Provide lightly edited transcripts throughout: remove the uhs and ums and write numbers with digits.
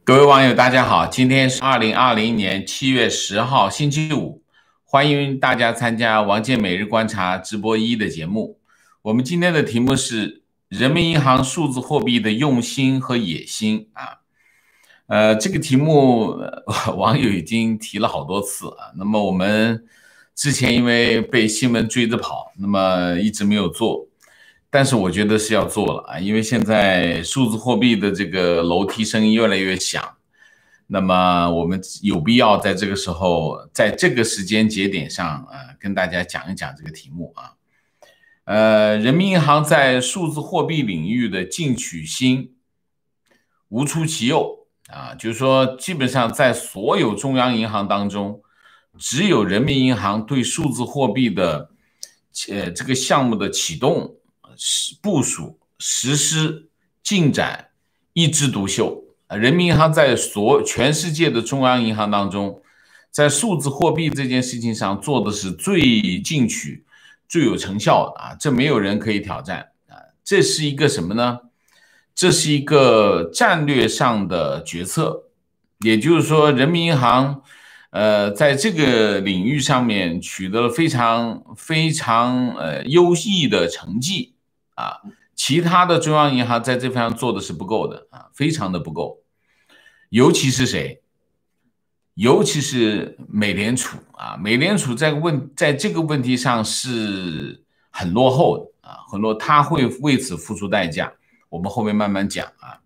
各位网友，大家好，今天是2020年7月10号，星期五，欢迎大家参加王健每日观察直播1的节目。我们今天的题目是人民银行数字货币的用心和野心啊。这个题目网友已经提了好多次啊。那么我们之前因为被新闻追着跑，那么一直没有做。但是我觉得是要做了啊，因为现在数字货币的这个楼梯声音越来越响，那么我们有必要在这个时候，在这个时间节点上跟大家讲一讲这个题目啊。人民银行在数字货币领域的进取心无出其右啊，就是说基本上在所有中央银行当中，只有人民银行对数字货币的这个项目的启动、部署、实施、进展一枝独秀。人民银行在全世界的中央银行当中，在数字货币这件事情上做的是最进取、最有成效的啊，这没有人可以挑战啊。这是一个什么呢？这是一个战略上的决策，也就是说，人民银行在这个领域上面取得了非常优异的成绩啊。其他的中央银行在这方面做的是不够的啊，非常的不够。尤其是谁？尤其是美联储啊，美联储在这个问题上是很落后的啊，很落，它会为此付出代价。我们后面慢慢讲啊。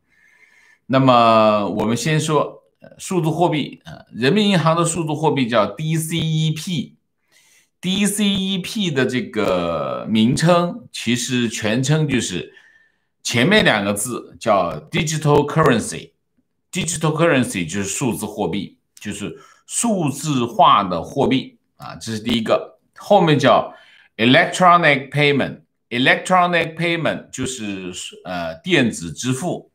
那么我们先说数字货币啊，人民银行的数字货币叫 DCEP。DCEP 的这个名称其实全称就是前面两个字叫 Digital Currency。Digital Currency 就是数字货币，就是数字化的货币啊，这是第一个。后面叫 Electronic Payment。Electronic Payment 就是电子支付。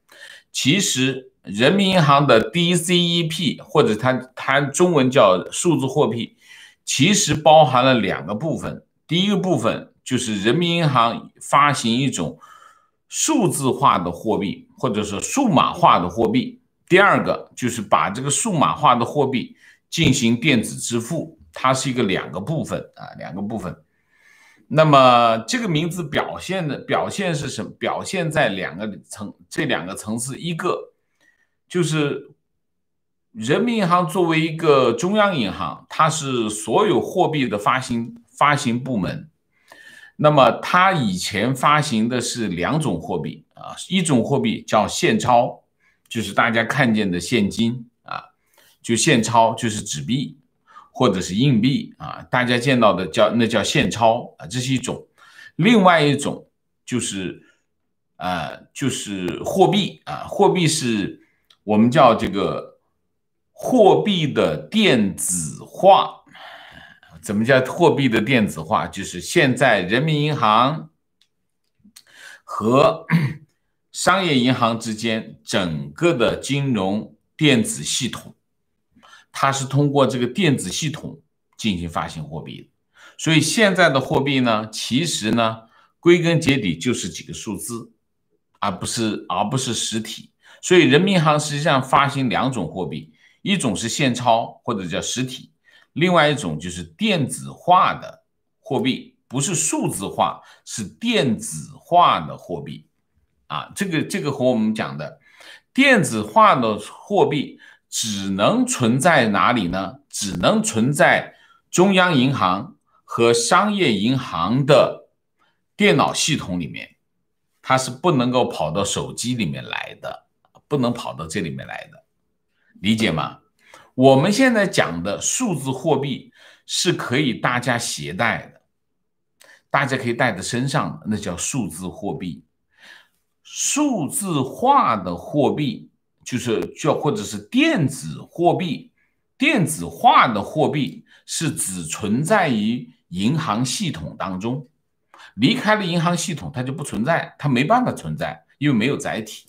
其实人民银行的 DCEP 或者它中文叫数字货币，其实包含了两个部分。第一个部分就是人民银行发行一种数字化的货币，或者说数码化的货币。第二个就是把这个数码化的货币进行电子支付，它是一个两个部分。那么这个名字表现是什么？表现在这两个层次，一个就是人民银行作为一个中央银行，它是所有货币的发行部门。那么它以前发行的是两种货币啊，一种货币叫现钞，就是大家看见的现金啊，就现钞就是纸币或者是硬币啊，大家见到的那叫现钞啊，这是一种。另外一种就是货币啊，货币是我们叫这个货币的电子化。怎么叫货币的电子化？就是现在人民银行和商业银行之间整个的金融电子系统，它是通过这个电子系统进行发行货币的。所以现在的货币呢，其实呢，归根结底就是几个数字，而不是实体。所以人民银行实际上发行两种货币，一种是现钞或者叫实体，另外一种就是电子化的货币，不是数字化，是电子化的货币啊。这个和我们讲的电子化的货币只能存在哪里呢？只能存在中央银行和商业银行的电脑系统里面，它是不能够跑到手机里面来的，不能跑到这里面来的，理解吗？我们现在讲的数字货币是可以大家携带的，大家可以带在身上的，那叫数字货币。数字化的货币或者是电子货币，电子化的货币是只存在于银行系统当中，离开了银行系统它就不存在，它没办法存在，因为没有载体，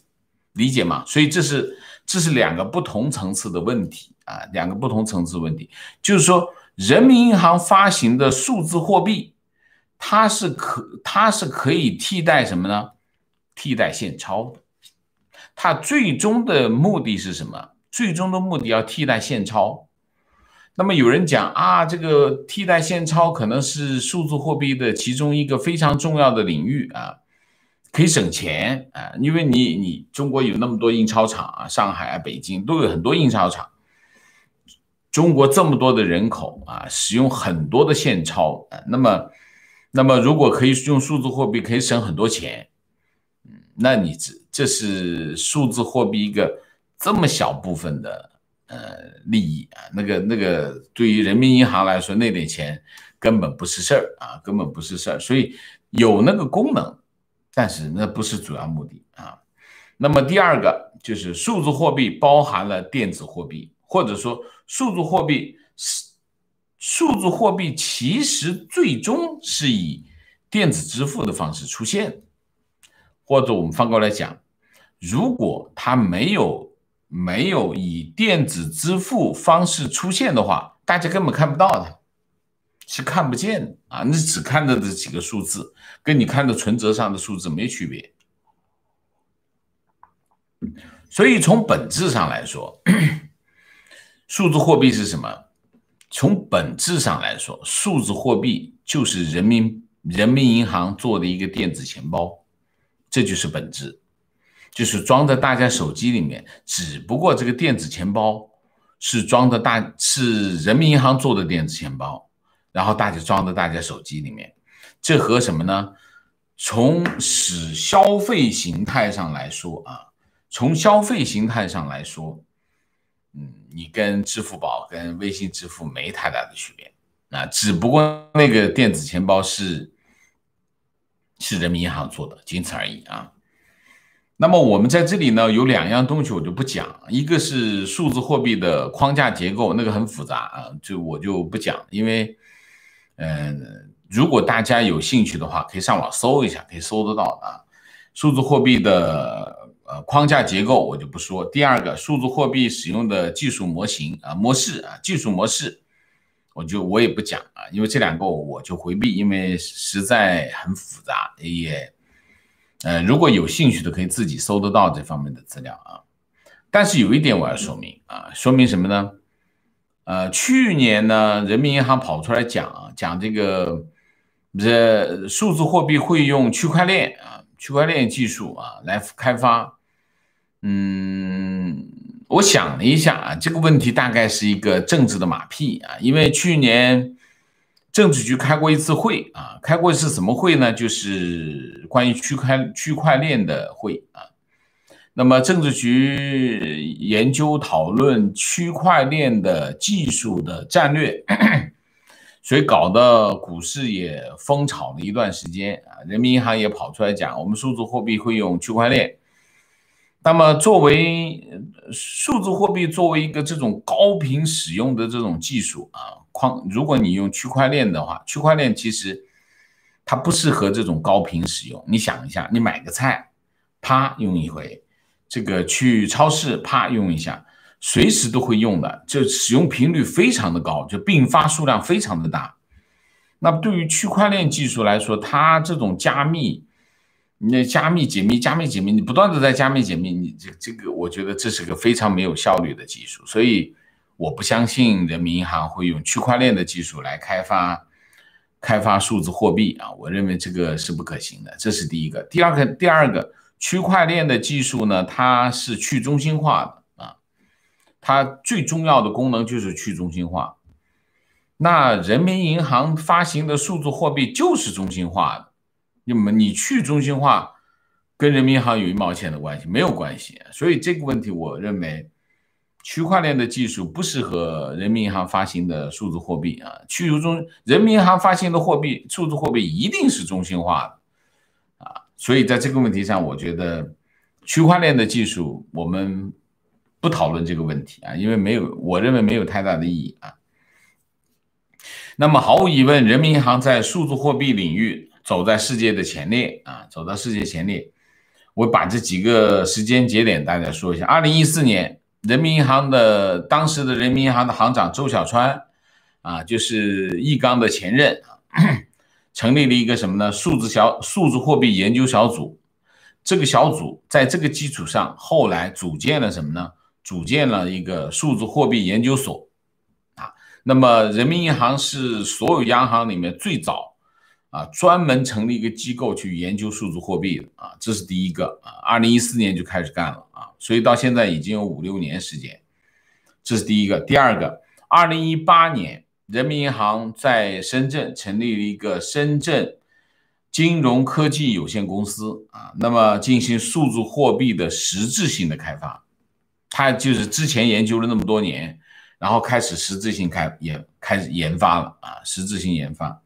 理解吗？所以这是两个不同层次的问题啊，两个不同层次的问题，就是说人民银行发行的数字货币，它是可以替代什么呢？替代现钞的。它最终的目的是什么？最终的目的要替代现钞。那么有人讲啊，这个替代现钞可能是数字货币的其中一个非常重要的领域啊，可以省钱啊，因为你中国有那么多印钞厂啊，上海啊、北京都有很多印钞厂。中国这么多的人口啊，使用很多的现钞啊，那么如果可以用数字货币，可以省很多钱。那你这是数字货币一个这么小部分的利益啊，那个对于人民银行来说，那点钱根本不是事儿啊，根本不是事儿。所以有那个功能，但是那不是主要目的啊。那么第二个就是数字货币包含了电子货币，或者说数字货币其实最终是以电子支付的方式出现，或者我们反过来讲，如果它没有以电子支付方式出现的话，大家根本看不到它，是看不见的啊！你只看到这几个数字，跟你看到存折上的数字没区别。所以从本质上来说，数字货币是什么？从本质上来说，数字货币就是人民银行做的一个电子钱包，这就是本质，就是装在大家手机里面。只不过这个电子钱包是是人民银行做的电子钱包，然后大家装在大家手机里面。这和什么呢？从消费形态上来说啊，你跟支付宝跟微信支付没太大的区别啊，只不过那个电子钱包是人民银行做的，仅此而已啊。那么我们在这里呢，有两样东西我就不讲，一个是数字货币的框架结构，那个很复杂啊，我就不讲，因为如果大家有兴趣的话，可以上网搜一下，可以搜得到啊。数字货币的框架结构我就不说。第二个，数字货币使用的技术模型啊技术模式，我也不讲啊，因为这两个我就回避，因为实在很复杂，也如果有兴趣的可以自己搜得到这方面的资料啊。但是有一点我要说明啊，说明什么呢？去年呢，人民银行跑出来讲这个数字货币会用区块链技术啊来开发。我想了一下啊，这个问题大概是一个政治的马屁啊，因为去年政治局开过一次会啊，开过一次什么会呢？就是关于区块链的会啊。那么政治局研究讨论区块链的技术的战略，所以搞得股市也疯炒了一段时间啊。人民银行也跑出来讲，我们数字货币会用区块链。那么作为数字货币作为一个这种高频使用的这种技术啊，如果你用区块链的话，区块链其实它不适合这种高频使用。你想一下，你买个菜，啪用一回。这个去超市啪用一下，随时都会用的，这使用频率非常的高，就并发数量非常的大。那对于区块链技术来说，它这种加密解密，你不断的在加密解密，你这个我觉得这是个非常没有效率的技术，所以我不相信人民银行会用区块链的技术来开发数字货币啊，我认为这个是不可行的，这是第一个。第二个。区块链的技术呢，它是去中心化的啊，它最重要的功能就是去中心化。那人民银行发行的数字货币就是中心化的，那么你去中心化跟人民银行有1毛钱的关系没有关系，所以这个问题我认为区块链的技术不适合人民银行发行的数字货币啊，人民银行发行的数字货币一定是中心化的。所以在这个问题上，我觉得区块链的技术我们不讨论这个问题啊，因为我认为没有太大的意义啊。那么毫无疑问，人民银行在数字货币领域走在世界的前列啊，走到世界前列。我把这几个时间节点大家说一下。2014年，当时的人民银行的行长周小川啊，就是易纲的前任啊。成立了一个什么呢？数字货币研究小组。这个小组在这个基础上，后来组建了什么呢？组建了一个数字货币研究所啊。那么人民银行是所有央行里面最早专门成立一个机构去研究数字货币的啊，这是第一个啊。2014年就开始干了啊，所以到现在已经有5-6年时间，这是第一个。第二个，2018年人民银行在深圳成立了一个深圳金融科技有限公司啊，那么进行数字货币的实质性的开发。他就是之前研究了那么多年，然后开始实质性开始研发了啊，实质性研发。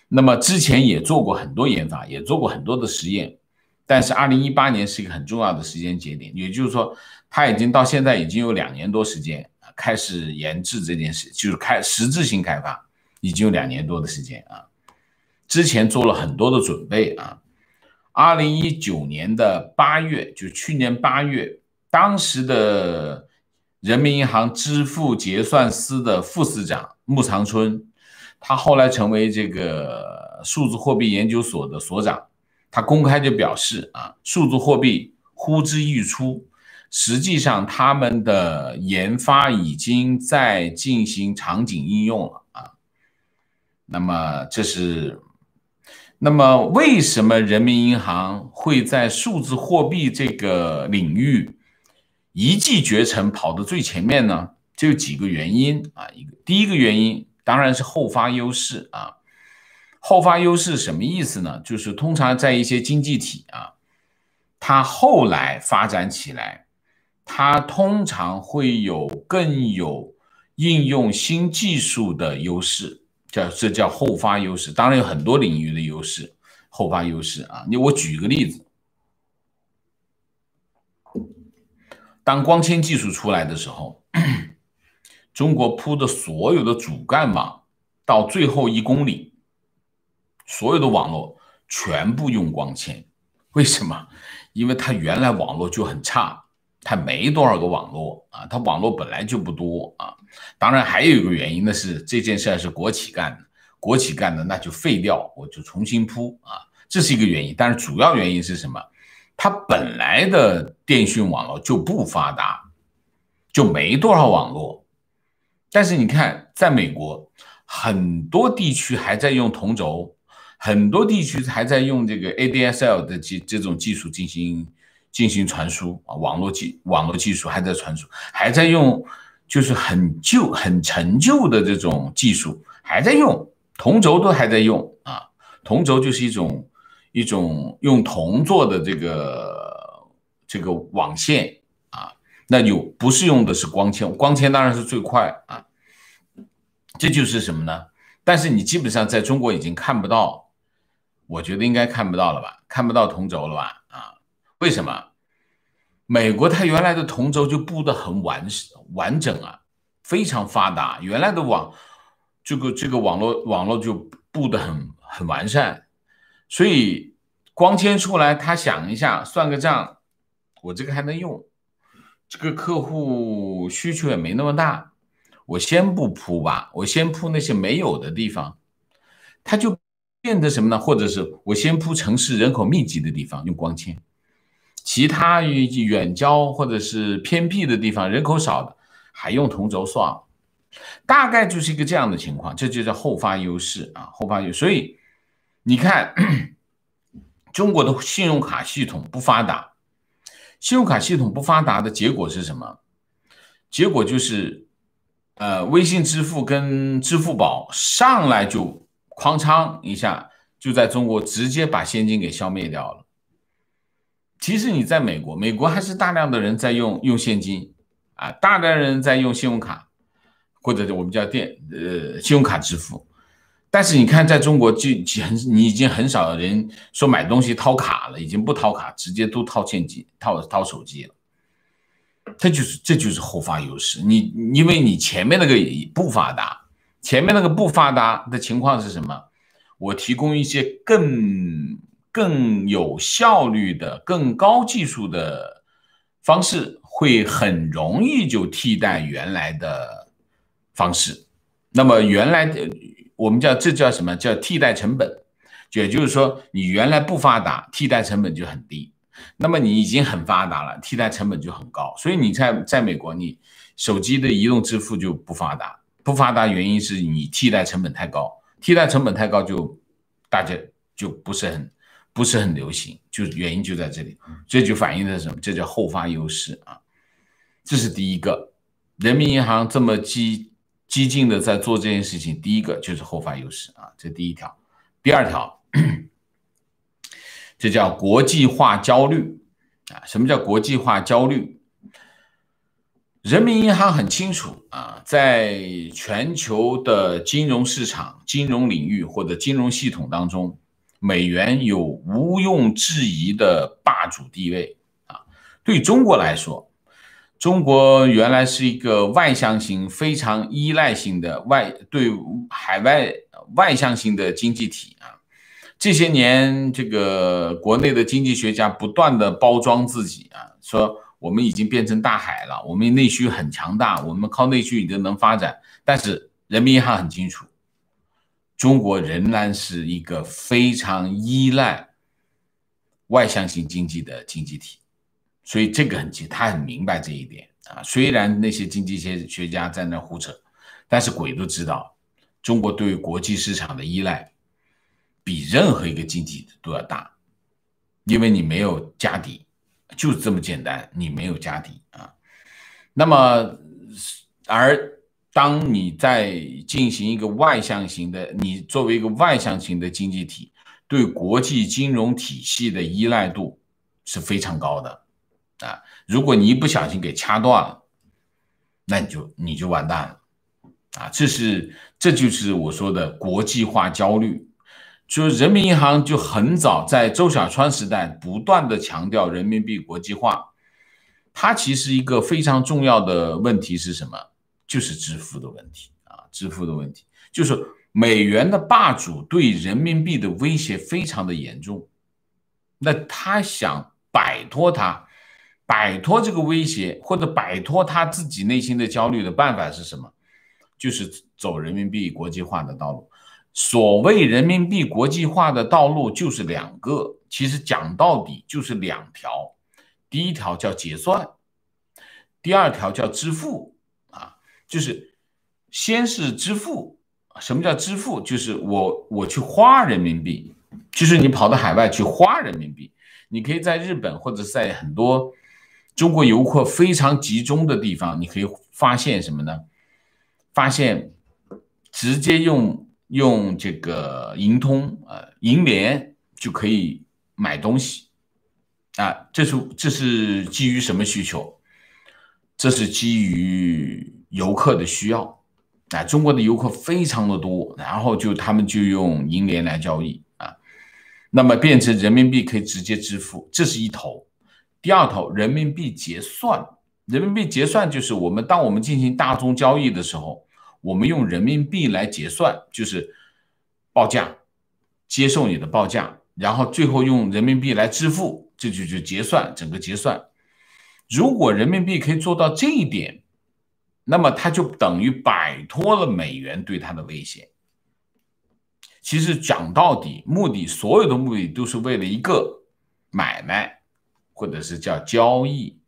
那么之前也做过很多研发，也做过很多的实验，但是2018年是一个很重要的时间节点，也就是说，他已经到现在已经有2年多时间开始研制这件事，就是实质性开发，已经有2年多的时间啊。之前做了很多的准备啊。2019年的8月，就去年8月，当时的人民银行支付结算司的副司长穆长春，他后来成为这个数字货币研究所的所长，他公开就表示啊，数字货币呼之欲出，实际上他们的研发已经在进行场景应用了啊。那么为什么人民银行会在数字货币这个领域一骑绝尘跑得最前面呢？这有几个原因啊。第一个原因当然是后发优势啊。后发优势什么意思呢？就是通常在一些经济体啊，它后来发展起来，它通常会更有应用新技术的优势。这叫后发优势，当然有很多领域的优势，后发优势啊。我举个例子，当光纤技术出来的时候，中国铺的所有的主干网到最后1公里，所有的网络全部用光纤。为什么？因为它原来网络就很差，它没多少个网络啊，它网络本来就不多啊。当然还有一个原因呢，是这件事是国企干的，国企干的那就废掉，我就重新铺啊，这是一个原因。但是主要原因是什么？它本来的电讯网络就不发达，就没多少网络。但是你看，在美国很多地区还在用同轴，很多地区还在用这个 ADSL 的这种技术进行传输啊，网络技术还在传输，还在用。就是很陈旧的这种技术还在用，同轴都还在用啊。同轴就是一种用铜做的这个网线啊，那不是用的是光纤，光纤当然是最快啊。这就是什么呢？但是你基本上在中国已经看不到，我觉得应该看不到了吧，看不到同轴了吧啊？为什么？美国它原来的同轴就布得很完整啊，非常发达。原来的这个网络就布得很完善，所以光纤出来，他想一下，算个账，我这个还能用，这个客户需求也没那么大，我先不铺吧，我先铺那些没有的地方，它就变得什么呢？或者是我先铺城市人口密集的地方用光纤。其他远郊或者是偏僻的地方，人口少的，还用同轴算了，大概就是一个这样的情况，这就叫后发优势啊，后发优势。所以你看，中国的信用卡系统不发达，信用卡系统不发达的结果是什么？结果就是微信支付跟支付宝上来就哐嚓一下，就在中国直接把现金给消灭掉了。其实你在美国还是大量的人在用现金啊，大量人在用信用卡，或者我们叫信用卡支付。但是你看，在中国你已经很少人说买东西掏卡了，已经不掏卡，直接都掏现金、掏手机了。这就是后发优势。因为你前面那个不发达，前面那个不发达的情况是什么？我提供一些更有效率的、更高技术的方式，会很容易就替代原来的方式。那么原来的我们这叫什么？叫替代成本。也就是说，你原来不发达，替代成本就很低。那么你已经很发达了，替代成本就很高，所以你在美国，你手机的移动支付就不发达，不发达原因是你替代成本太高，替代成本太高就大家就不是很流行，就原因就在这里，这就反映的是什么？这叫后发优势啊，这是第一个。人民银行这么激进的在做这件事情，第一个就是后发优势啊，这第一条。第二条，这叫国际化焦虑啊。什么叫国际化焦虑？人民银行很清楚啊，在全球的金融市场、金融领域或者金融系统当中，美元有毋庸置疑的霸主地位啊。对中国来说，中国原来是一个外向型、非常依赖性的对海外外向型的经济体啊。这些年，这个国内的经济学家不断的包装自己啊，说我们已经变成大海了，我们内需很强大，我们靠内需已经能发展。但是人民银行很清楚，中国仍然是一个非常依赖外向型经济的经济体。所以这个他很明白这一点啊。虽然那些经济学家在那胡扯，但是鬼都知道，中国对于国际市场的依赖比任何一个经济都要大，因为你没有家底，就是这么简单，你没有家底啊。那么，而当你在进行一个外向型的，你作为一个外向型的经济体，对国际金融体系的依赖度是非常高的。啊，如果你一不小心给掐断了，那你就完蛋了啊！这就是我说的国际化焦虑。就是人民银行就很早在周小川时代不断的强调人民币国际化，它其实一个非常重要的问题是什么？就是支付的问题啊，支付的问题，就是美元的霸主对人民币的威胁非常的严重，那他想摆脱这个威胁，或者摆脱他自己内心的焦虑的办法是什么？就是走人民币国际化的道路。所谓人民币国际化的道路就是两个，其实讲到底就是两条。第一条叫结算，第二条叫支付啊，就是先是支付。什么叫支付？就是我去花人民币，就是你跑到海外去花人民币，你可以在日本或者在很多中国游客非常集中的地方，你可以发现什么呢？发现直接用这个银通银联就可以买东西啊，这是基于什么需求？这是基于游客的需要啊，中国的游客非常的多，然后他们就用银联来交易啊，那么变成人民币可以直接支付，这是一头。第二头，人民币结算。人民币结算就是当我们进行大宗交易的时候，我们用人民币来结算，就是报价，接受你的报价，然后最后用人民币来支付，这就结算，整个结算。如果人民币可以做到这一点，那么它就等于摆脱了美元对它的威胁。其实讲到底，所有的目的都是为了一个买卖，或者是叫交易，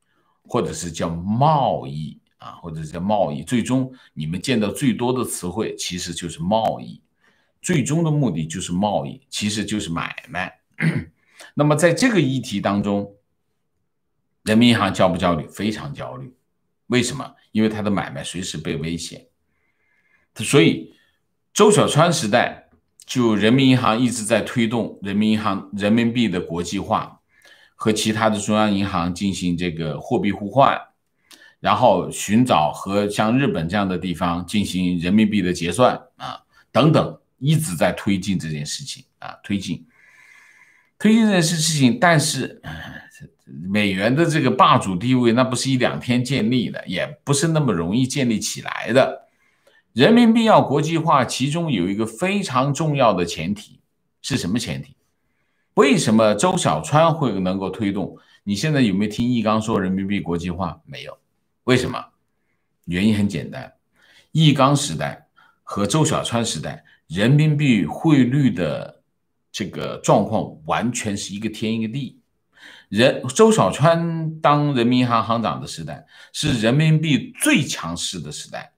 或者是叫贸易啊，或者是叫贸易。最终你们见到最多的词汇其实就是贸易，最终的目的就是贸易，其实就是买卖。那么在这个议题当中，人民银行焦不焦虑？非常焦虑。为什么？因为它的买卖随时被威胁。所以周小川时代，就人民银行一直在推动人民币的国际化，和其他的中央银行进行这个货币互换，然后寻找和像日本这样的地方进行人民币的结算啊，等等，一直在推进这件事情啊，推进这件事情。但是美元的这个霸主地位，那不是一两天建立的，也不是那么容易建立起来的。人民币要国际化，其中有一个非常重要的前提，是什么前提？为什么周小川会能够推动？你现在有没有听易纲说人民币国际化？没有。为什么？原因很简单，易纲时代和周小川时代，人民币汇率的这个状况完全是一个天一个地。周小川当人民银行行长的时代是人民币最强势的时代，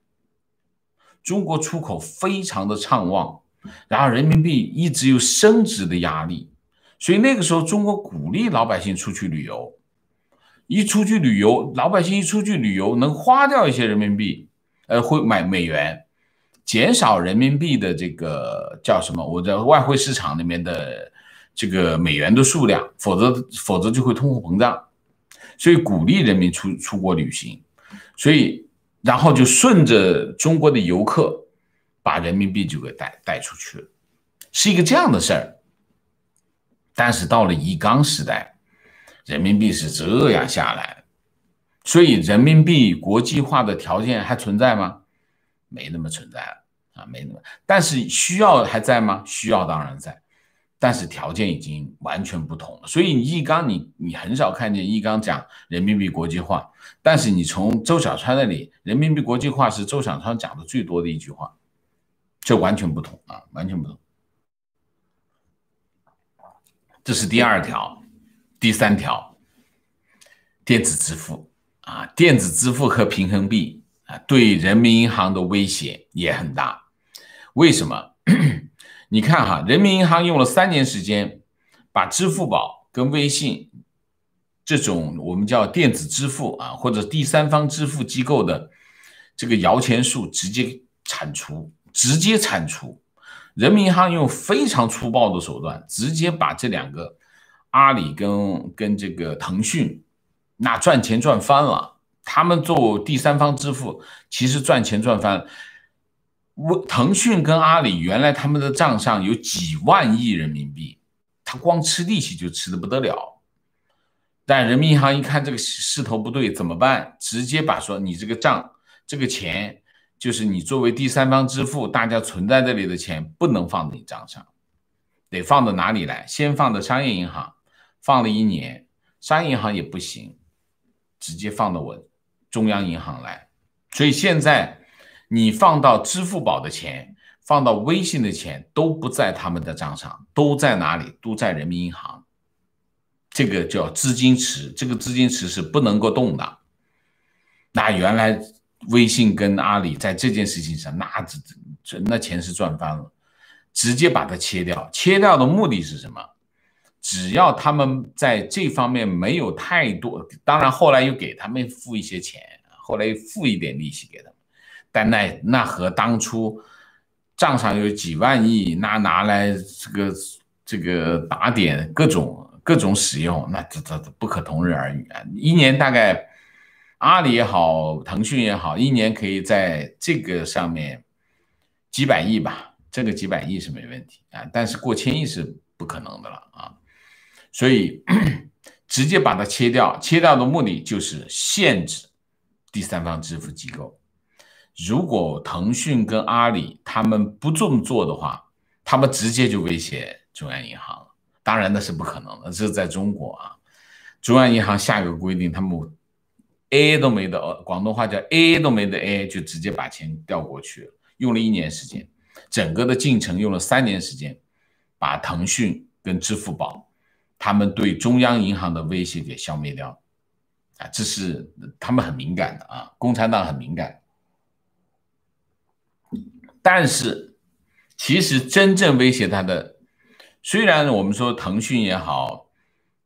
中国出口非常的畅旺，然后人民币一直有升值的压力，所以那个时候中国鼓励老百姓出去旅游，老百姓一出去旅游能花掉一些人民币，会买美元，减少人民币的这个叫什么？我在外汇市场里面的这个美元的数量，否则就会通货膨胀，所以鼓励人民出国旅行，所以然后就顺着中国的游客把人民币就给带出去了，是一个这样的事儿。但是到了一纲时代，人民币是这样下来，所以人民币国际化的条件还存在吗？没那么存在了啊，没那么。但是需要还在吗？需要当然在，但是条件已经完全不同了。所以一纲你很少看见一纲讲人民币国际化，但是你从周小川那里，人民币国际化是周小川讲的最多的一句话，这完全不同啊，完全不同。这是第二条，第三条，电子支付啊，电子支付和平衡币啊，对人民银行的威胁也很大。为什么？你看哈，人民银行用了3年时间，把支付宝跟微信这种我们叫电子支付啊，或者第三方支付机构的这个摇钱树直接铲除。人民银行用非常粗暴的手段，直接把这2个阿里跟这个腾讯，那赚钱赚翻了。他们做第三方支付，其实赚钱赚翻了。腾讯跟阿里原来他们的账上有几万亿人民币，他光吃利息就吃得不得了。但人民银行一看这个势头不对，怎么办？直接把说你这个账这个钱，就是你作为第三方支付，大家存在这里的钱不能放在你账上，得放到哪里来？先放到商业银行，放了1年，商业银行也不行，直接放到我中央银行来。所以现在你放到支付宝的钱，放到微信的钱都不在他们的账上，都在哪里？都在人民银行。这个叫资金池，这个资金池是不能够动的。那原来微信跟阿里在这件事情上，那钱是赚翻了，直接把它切掉。切掉的目的是什么？只要他们在这方面没有太多，当然后来又给他们付一些钱，后来又付一点利息给他们，但那和当初账上有几万亿，那拿来这个打点各种使用，那这不可同日而语啊！一年大概阿里也好，腾讯也好，一年可以在这个上面几百亿吧，这个几百亿是没问题啊，但是过千亿是不可能的了啊！所以直接把它切掉，切掉的目的就是限制第三方支付机构。如果腾讯跟阿里他们不这么做的话，他们直接就威胁中央银行了。当然那是不可能的，这是在中国啊，中央银行下个规定，他们 A 都没得，广东话叫 A 都没得 A， 就直接把钱调过去了，用了1年时间，整个的进程用了3年时间，把腾讯跟支付宝他们对中央银行的威胁给消灭掉啊，这是他们很敏感的啊，共产党很敏感。但是其实真正威胁他的，虽然我们说腾讯也好，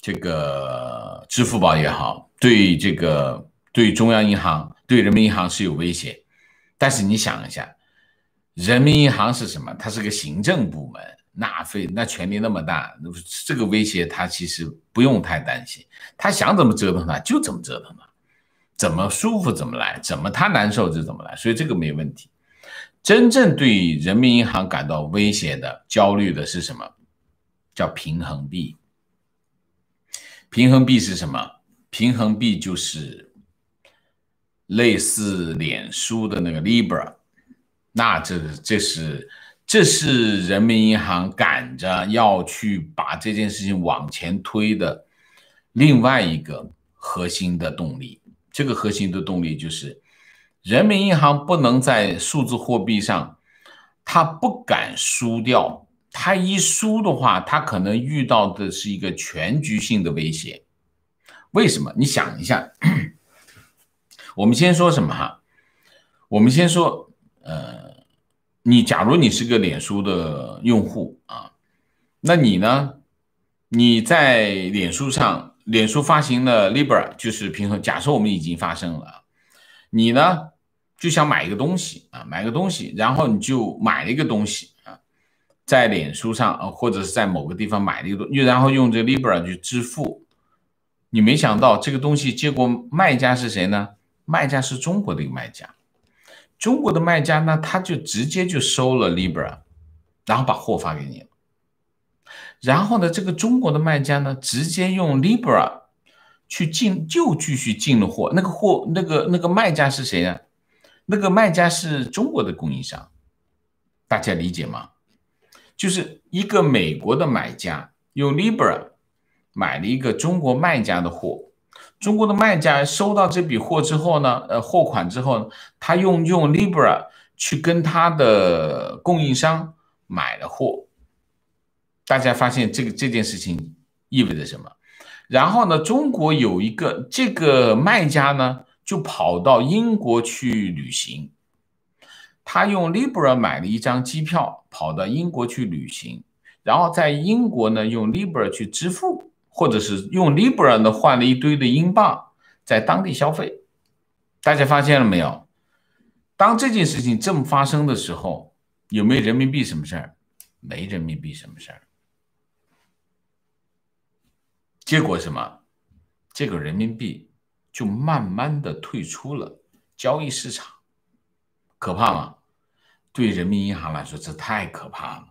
这个支付宝也好，对中央银行、对人民银行是有威胁，但是你想一下，人民银行是什么？它是个行政部门，那权力那么大，这个威胁他其实不用太担心，他想怎么折腾他就怎么折腾他，怎么舒服怎么来，怎么他难受就怎么来，所以这个没问题。真正对人民银行感到威胁的、焦虑的是什么？叫平衡币。平衡币是什么？平衡币就是类似脸书的那个 Libra， 那这是人民银行赶着要去把这件事情往前推的另外一个核心的动力。这个核心的动力就是人民银行不能在数字货币上，它不敢输掉，它一输的话，它可能遇到的是一个全局性的威胁。为什么？你想一下，我们先说什么哈？我们先说，假如你是个脸书的用户啊，那你呢？你在脸书上，脸书发行了 Libra， 就是平衡。假设我们已经发生了，你呢就想买一个东西啊，买个东西，然后你就买了一个东西啊，在脸书上啊，或者是在某个地方买了一个东西，然后用这个 Libra 去支付。你没想到这个东西，结果卖家是谁呢？卖家是中国的一个卖家。中国的卖家呢，他就直接就收了 Libra， 然后把货发给你了。然后呢，这个中国的卖家呢，直接用 Libra 去进，就继续进了货。那个卖家是谁呢？那个卖家是中国的供应商，大家理解吗？就是一个美国的买家用 Libra 买了一个中国卖家的货，中国的卖家收到这笔货之后呢，货款之后，他用 Libra 去跟他的供应商买了货。大家发现这件事情意味着什么？然后呢，中国有一个这个卖家呢，就跑到英国去旅行，他用 Libra 买了一张机票，跑到英国去旅行，然后在英国呢用 Libra 去支付，或者是用 Libra 呢换了一堆的英镑，在当地消费。大家发现了没有？当这件事情这么发生的时候，有没有人民币什么事儿？没人民币什么事儿。结果什么？这个人民币就慢慢的退出了交易市场，可怕吗？对人民银行来说，这太可怕了。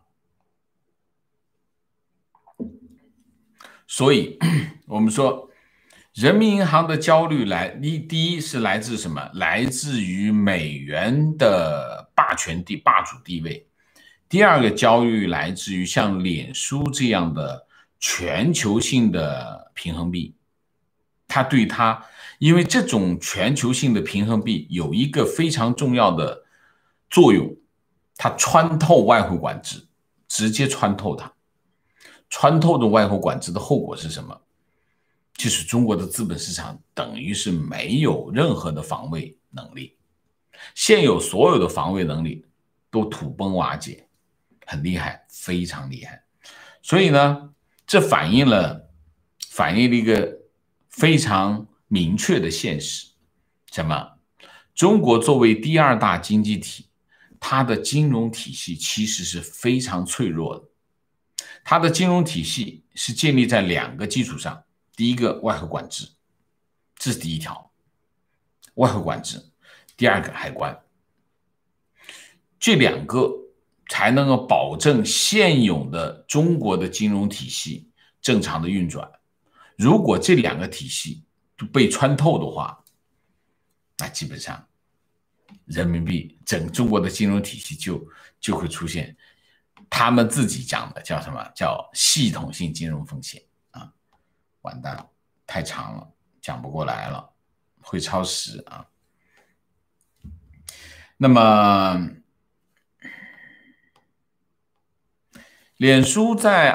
所以，我们说，人民银行的焦虑第一是来自什么？来自于美元的霸主地位。第二个焦虑来自于像脸书这样的全球性的平衡币。因为这种全球性的平衡币有一个非常重要的作用，它穿透外汇管制，直接穿透它。穿透的外汇管制的后果是什么？就是中国的资本市场等于是没有任何的防卫能力，现有所有的防卫能力都土崩瓦解，很厉害，非常厉害。所以呢，这反映了一个非常明确的现实，什么？中国作为第二大经济体，它的金融体系其实是非常脆弱的。它的金融体系是建立在两个基础上，第一个外汇管制，这是第一条，外汇管制；第二个海关，这两个才能够保证现有的中国的金融体系正常的运转。如果这两个体系被穿透的话，那基本上人民币整中国的金融体系就会出现他们自己讲的叫什么？叫系统性金融风险啊！完蛋了，太长了，讲不过来了，会超时啊。那么，脸书在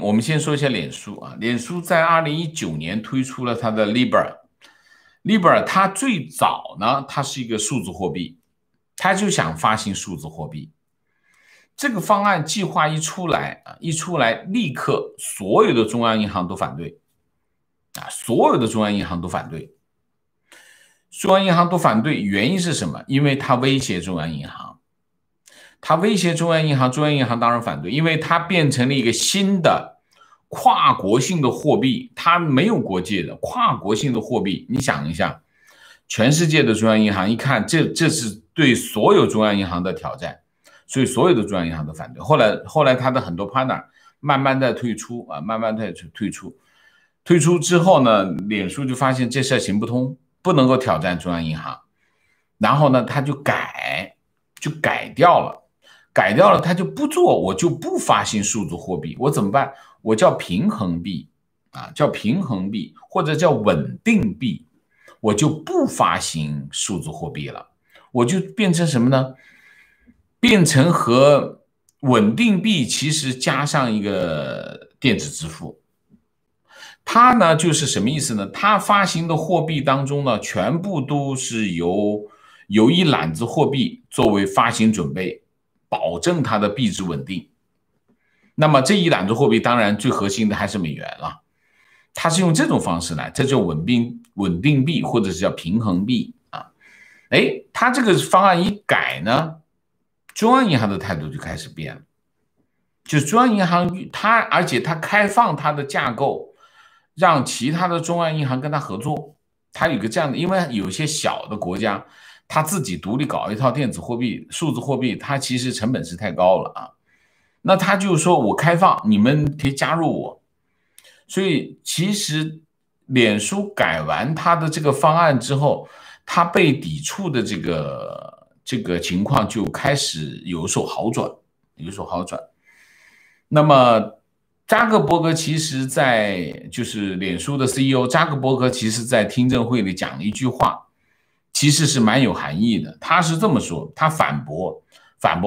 我们先说一下脸书啊。脸书在2019年推出了它的 Libra， 它最早呢，它是一个数字货币，它就想发行数字货币。这个方案计划一出来，立刻所有的中央银行都反对啊！所有的中央银行都反对，中央银行都反对，原因是什么？因为它威胁中央银行，中央银行当然反对，因为它变成了一个新的跨国性的货币，它没有国界的跨国性的货币。你想一下，全世界的中央银行一看，这是对所有中央银行的挑战。所以所有的中央银行都反对，后来他的很多 partner 慢慢的退出啊，退出之后呢，脸书就发现这事行不通，不能够挑战中央银行，然后呢，他就改掉了，他就不做，我就不发行数字货币，我怎么办？我叫平衡币啊，叫平衡币或者叫稳定币，我就不发行数字货币了，我就变成什么呢？变成和稳定币其实加上一个电子支付，它呢就是什么意思呢？它发行的货币当中呢，全部都是有一揽子货币作为发行准备，保证它的币值稳定。那么这一揽子货币当然最核心的还是美元了，它是用这种方式来，这叫稳定币或者是叫平衡币啊。它这个方案一改呢，中央银行的态度就开始变了，就是中央银行而且它开放它的架构，让其他的中央银行跟它合作。它有个这样的，因为有些小的国家，它自己独立搞一套电子货币、数字货币，它其实成本是太高了啊。那他就说我开放，你们可以加入我。所以其实脸书改完他的这个方案之后，他被抵触的这个情况就开始有所好转。那么扎克伯格其实就是脸书的 CEO 扎克伯格，其实在听证会里讲了一句话，其实是蛮有含义的。他是这么说，他反驳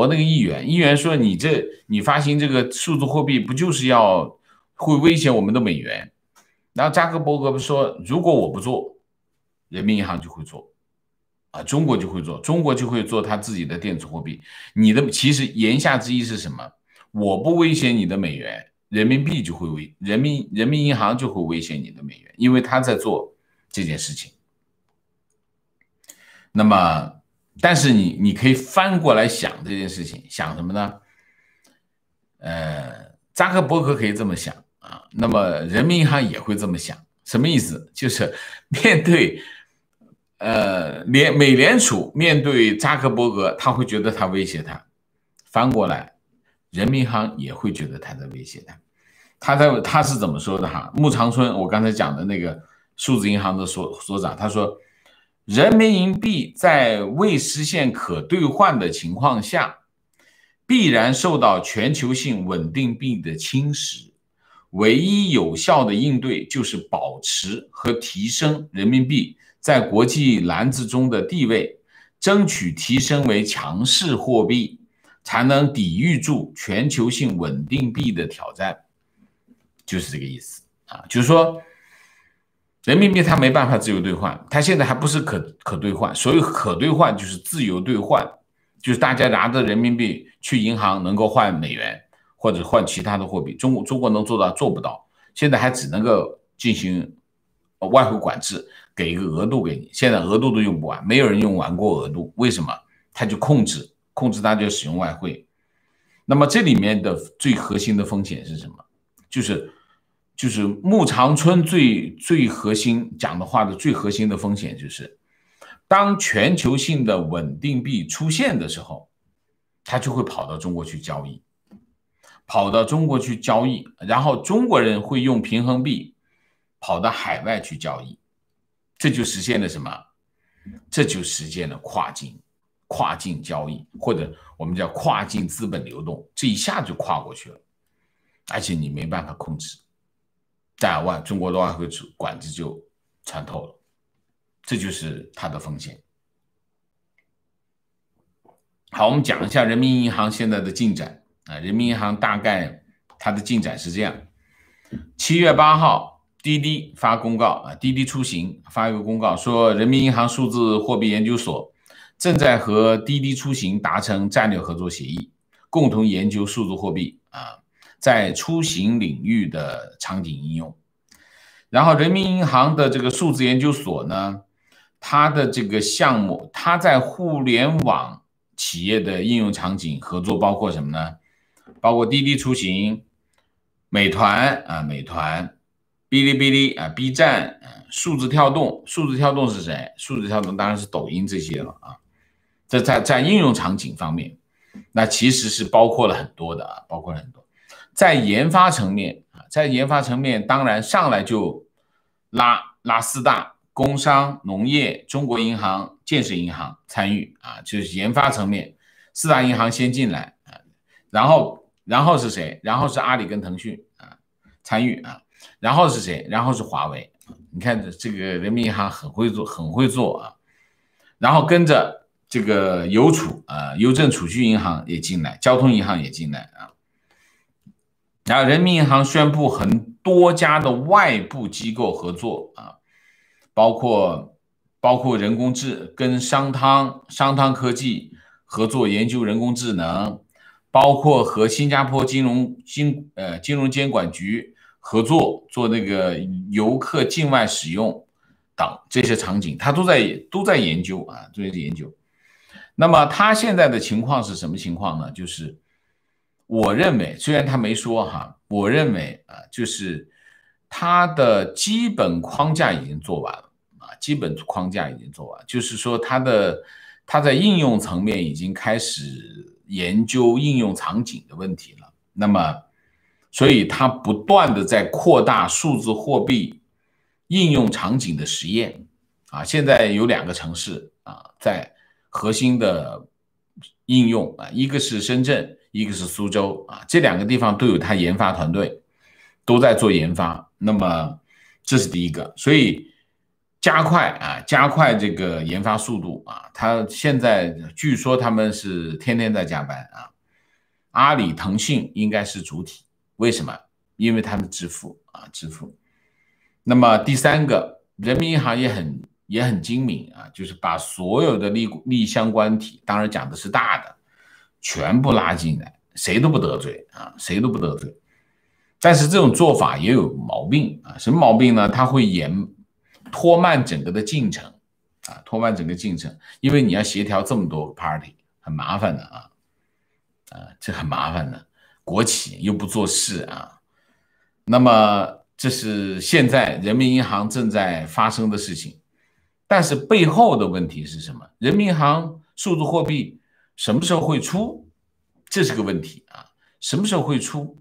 那个议员说你发行这个数字货币不就是会威胁我们的美元？然后扎克伯格说，如果我不做，人民银行就会做啊，中国就会做他自己的电子货币。其实言下之意是什么？我不威胁你的美元，人民币就会人民银行就会威胁你的美元，因为他在做这件事情。那么但是你可以翻过来想这件事情，想什么呢？扎克伯格可以这么想啊，那么人民银行也会这么想，什么意思？就是面对美联储面对扎克伯格，他会觉得他威胁他，翻过来，人民银行也会觉得他在威胁他。他是怎么说的哈？穆长春，我刚才讲的那个数字银行的所长，他说，人民银币在未实现可兑换的情况下，必然受到全球性稳定币的侵蚀。唯一有效的应对就是保持和提升人民币在国际篮子中的地位，争取提升为强势货币，才能抵御住全球性稳定币的挑战。就是这个意思啊，就是说人民币它没办法自由兑换，它现在还不是可兑换，所以可兑换就是自由兑换，就是大家拿着人民币去银行能够换美元或者换其他的货币。中国能做到做不到，现在还只能够进行外汇管制，给一个额度给你，现在额度都用不完，没有人用完过额度，为什么？他就控制大家使用外汇。那么这里面的最核心的风险是什么？就是穆长春最核心讲的话的最核心的风险就是，当全球性的稳定币出现的时候，他就会跑到中国去交易，然后中国人会用平衡币跑到海外去交易，这就实现了什么？这就实现了跨境交易，或者我们叫跨境资本流动，这一下就跨过去了，而且你没办法控制。在中国的外汇管制就穿透了，这就是它的风险。好，我们讲一下人民银行现在的进展啊。人民银行大概它的进展是这样：7月8号，滴滴发公告啊，滴滴出行发一个公告说，人民银行数字货币研究所正在和滴滴出行达成战略合作协议，共同研究数字货币啊在出行领域的场景应用。然后人民银行的这个数字研究所呢，它的这个项目，它在互联网企业的应用场景合作包括什么呢？包括滴滴出行、美团、哔哩哔哩啊、B 站、数字跳动。数字跳动是谁？数字跳动当然是抖音这些了啊。这在应用场景方面，那其实是包括了很多的啊，包括了很多。在研发层面当然上来就拉四大：工商、农业、中国银行、建设银行参与啊，就是研发层面，四大银行先进来啊，然后是谁？然后是阿里跟腾讯啊参与啊，然后是谁？然后是华为。你看这个人民银行很会做啊，然后跟着这个邮政储蓄银行也进来，交通银行也进来啊。然后人民银行宣布很多家的外部机构合作啊，包括人工智跟商汤科技合作研究人工智能，包括和新加坡金融监管局合作做那个游客境外使用等这些场景，他都在研究啊，都在研究。那么他现在的情况是什么情况呢？就是我认为，虽然他没说哈，我认为啊，就是他的基本框架已经做完了啊，基本框架已经做完，就是说他在应用层面已经开始研究应用场景的问题了。那么，所以他不断的在扩大数字货币应用场景的实验啊，现在有2个城市啊，在核心的应用啊，一个是深圳，一个是苏州啊，这2个地方都有他研发团队，都在做研发。那么这是第一个，所以加快这个研发速度啊。他现在据说他们是天天在加班啊。阿里、腾讯应该是主体，为什么？因为他们支付。那么第3个，人民银行也很精明啊，就是把所有的利相关体，当然讲的是大的，全部拉进来，谁都不得罪啊，谁都不得罪。但是这种做法也有毛病啊，什么毛病呢？它会拖慢整个的进程啊，拖慢整个进程，因为你要协调这么多个 party， 很麻烦的啊，这很麻烦的，国企又不做事啊。那么这是现在人民银行正在发生的事情，但是背后的问题是什么？人民银行数字货币什么时候会出？这是个问题啊，什么时候会出？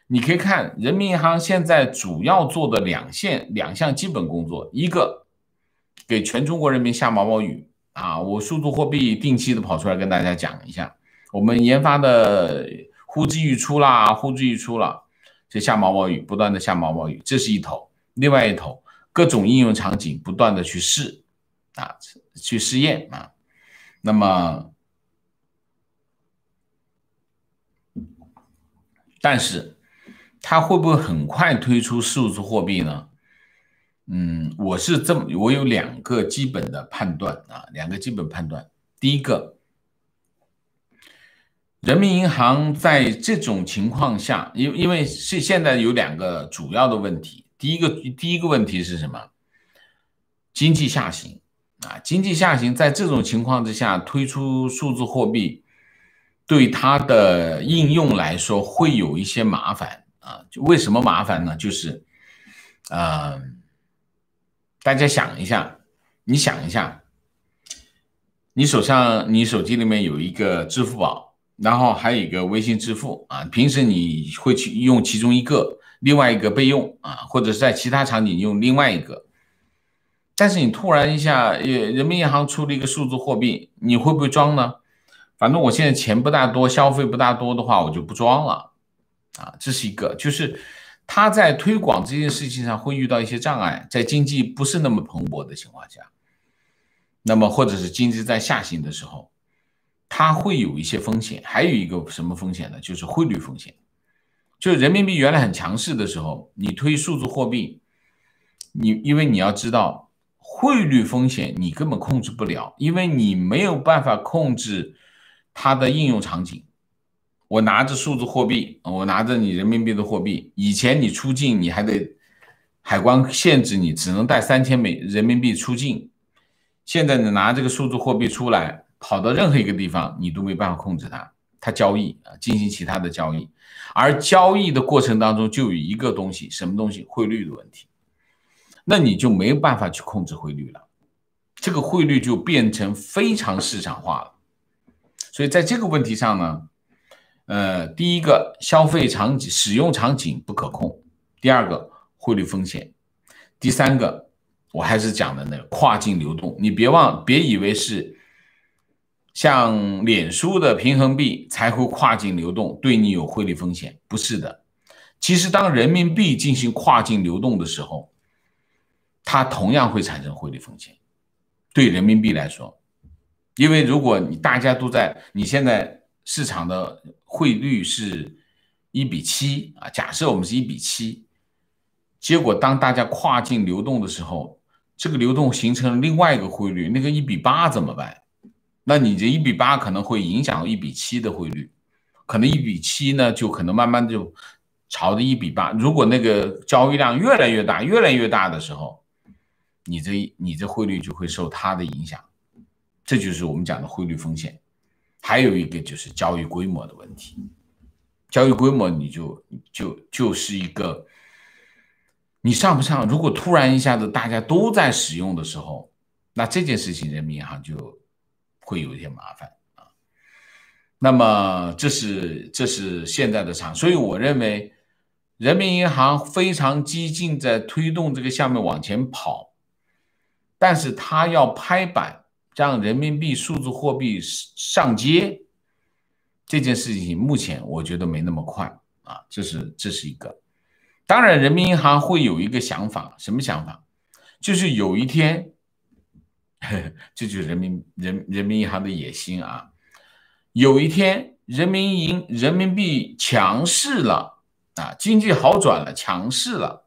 你可以看人民银行现在主要做的两项基本工作，一个给全中国人民下毛毛雨啊，我数字货币定期的跑出来跟大家讲一下，我们研发的呼之欲出啦，这下毛毛雨，不断的下毛毛雨，这是一头。另外一头，各种应用场景不断的去试验啊。那么，但是它会不会很快推出数字货币呢？我有2个基本的判断啊，2个基本判断。第一个，人民银行在这种情况下，因为是现在有2个主要的问题。第一个问题是什么？经济下行啊，经济下行，在这种情况之下推出数字货币，对它的应用来说会有一些麻烦啊。为什么麻烦呢？就是大家想一下，你想一下，你手机里面有一个支付宝，然后还有一个微信支付啊，平时你会去用其中一个，另外一个备用啊，或者是在其他场景用另外一个。但是你突然一下，人民银行出了一个数字货币，你会不会装呢？反正我现在钱不大多，消费不大多的话，我就不装了啊。这是一个，就是他在推广这件事情上会遇到一些障碍，在经济不是那么蓬勃的情况下，那么或者是经济在下行的时候，它会有一些风险。还有一个什么风险呢？就是汇率风险。就人民币原来很强势的时候，你推数字货币，因为你要知道汇率风险你根本控制不了，因为你没有办法控制它的应用场景。我拿着数字货币，我拿着你人民币的货币，以前你出境你还得海关限制你只能带3000人民币出境，现在你拿这个数字货币出来，跑到任何一个地方你都没办法控制它交易啊，进行其他的交易，而交易的过程当中就有一个东西，什么东西？汇率的问题，那你就没有办法去控制汇率了，这个汇率就变成非常市场化了。所以在这个问题上呢，第一个消费场景使用场景不可控，第2个汇率风险，第3个我还是讲的那个跨境流动，你别以为是像脸书的平衡币才会跨境流动，对你有汇率风险，不是的。其实当人民币进行跨境流动的时候，它同样会产生汇率风险，对人民币来说，因为如果大家都在，你现在市场的汇率是1:7啊，假设我们是1:7，结果当大家跨境流动的时候，这个流动形成了另外一个汇率，那个1:8怎么办？那你这1:8可能会影响1:7的汇率，可能1:7呢就可能慢慢就朝着1:8。如果那个交易量越来越大、越来越大的时候，你这汇率就会受它的影响，这就是我们讲的汇率风险。还有一个就是交易规模的问题，交易规模你就是一个，你上不上？如果突然一下子大家都在使用的时候，那这件事情人民银行就会有一些麻烦啊。那么这是现在的场，所以我认为人民银行非常激进在推动这个项目往前跑，但是它要拍板。让人民币数字货币上街这件事情，目前我觉得没那么快啊，这是一个。当然，人民银行会有一个想法，什么想法？就是有一天，这就是人民银行的野心啊。有一天，人民币强势了啊，经济好转了，强势了。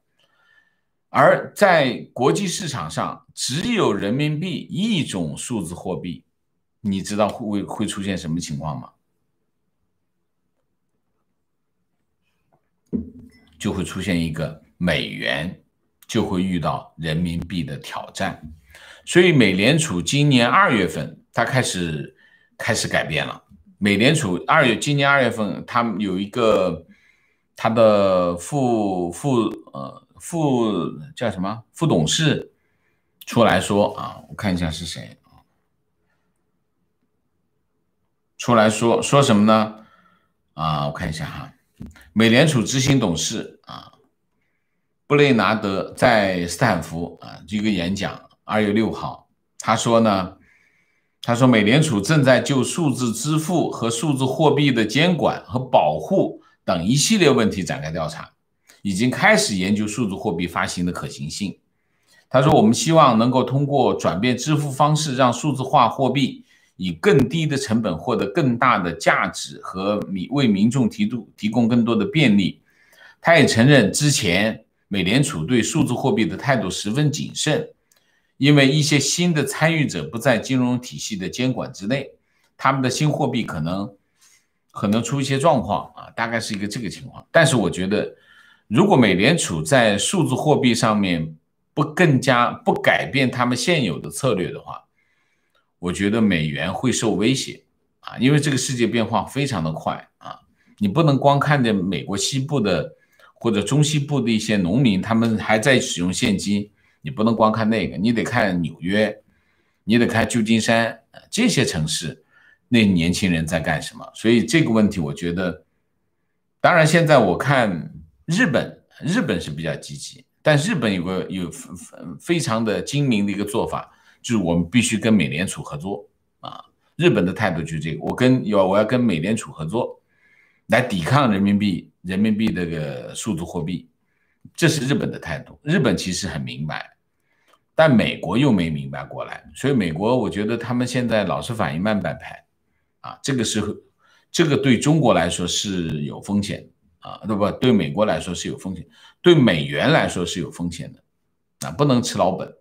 而在国际市场上，只有人民币一种数字货币，你知道会出现什么情况吗？就会出现一个美元就会遇到人民币的挑战，所以美联储今年2月份它开始改变了。美联储今年2月份，他们有一个他的副叫什么副董事出来说啊，我看一下是谁啊，出来说什么呢？啊，我看一下哈，美联储执行董事啊，布雷纳德在斯坦福啊这个演讲，2月6号，他说美联储正在就数字支付和数字货币的监管和保护等一系列问题展开调查。已经开始研究数字货币发行的可行性。他说，我们希望能够通过转变支付方式，让数字化货币以更低的成本获得更大的价值和为民众提供更多的便利。他也承认，之前美联储对数字货币的态度十分谨慎，因为一些新的参与者不在金融体系的监管之内，他们的新货币可能出一些状况啊，大概是一个这个情况。但是我觉得，如果美联储在数字货币上面不改变他们现有的策略的话，我觉得美元会受威胁啊，因为这个世界变化非常的快啊，你不能光看着美国西部的或者中西部的一些农民，他们还在使用现金，你不能光看那个，你得看纽约，你得看旧金山这些城市，那年轻人在干什么？所以这个问题，我觉得，当然现在我看。日本是比较积极，但日本有非常的精明的一个做法，就是我们必须跟美联储合作啊。日本的态度就是这个，我要跟美联储合作，来抵抗人民币这个数字货币，这是日本的态度。日本其实很明白，但美国又没明白过来，所以美国我觉得他们现在老是反应慢半拍啊，这个对中国来说是有风险的。啊，对美国来说是有风险，对美元来说是有风险的，啊，不能吃老本，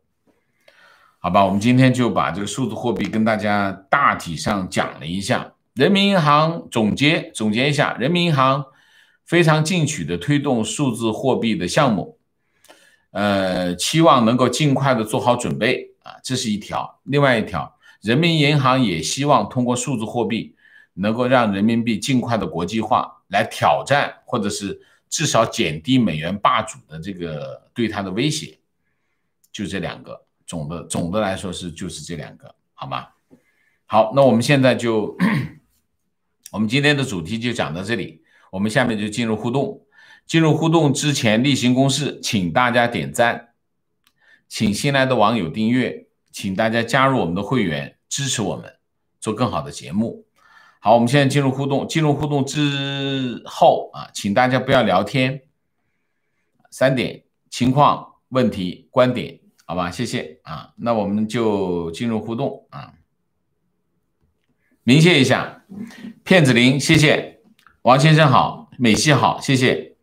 好吧？我们今天就把这个数字货币跟大家大体上讲了一下。人民银行总结一下，人民银行非常进取的推动数字货币的项目，期望能够尽快的做好准备啊，这是一条。另外一条，人民银行也希望通过数字货币能够让人民币尽快的国际化。来挑战，或者是至少减低美元霸主的这个对它的威胁，就这两个，总的来说就是这两个，好吗？好，那我们现在就，我们今天的主题就讲到这里，我们下面就进入互动。进入互动之前例行公事，请大家点赞，请新来的网友订阅，请大家加入我们的会员，支持我们做更好的节目。好，我们现在进入互动。进入互动之后啊，请大家不要聊天。3点：情况、问题、观点，好吧？谢谢啊。那我们就进入互动啊。明谢一下，骗子林，谢谢。王先生好，美西好，谢谢。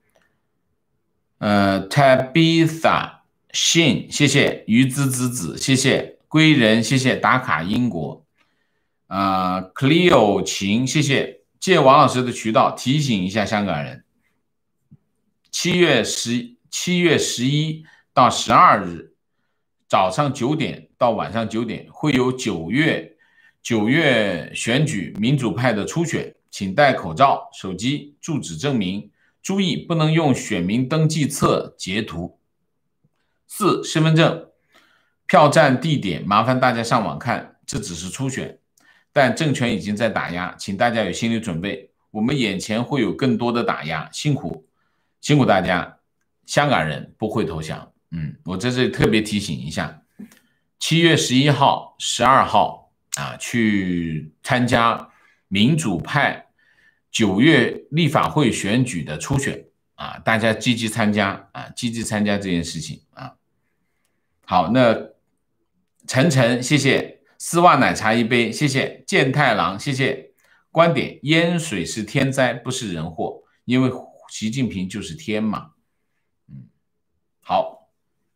Tabitha Shin， 谢谢。于滋滋滋，谢谢。归人，谢谢。打卡英国。Cleo 晴，谢谢。借王老师的渠道提醒一下香港人，7月11到12日早上9点到晚上9点会有9月选举民主派的初选，请戴口罩、手机、住址证明，注意不能用选民登记册截图。4、身份证、票站地点，麻烦大家上网看，这只是初选。但政权已经在打压，请大家有心理准备，我们眼前会有更多的打压，辛苦大家，香港人不会投降。我在这里特别提醒一下，7月11号、12号去参加民主派9月立法会选举的初选大家积极参加这件事情好，那晨，谢谢。丝袜奶茶一杯，谢谢。健太郎，谢谢。观点：淹水是天灾，不是人祸，因为习近平就是天嘛。好，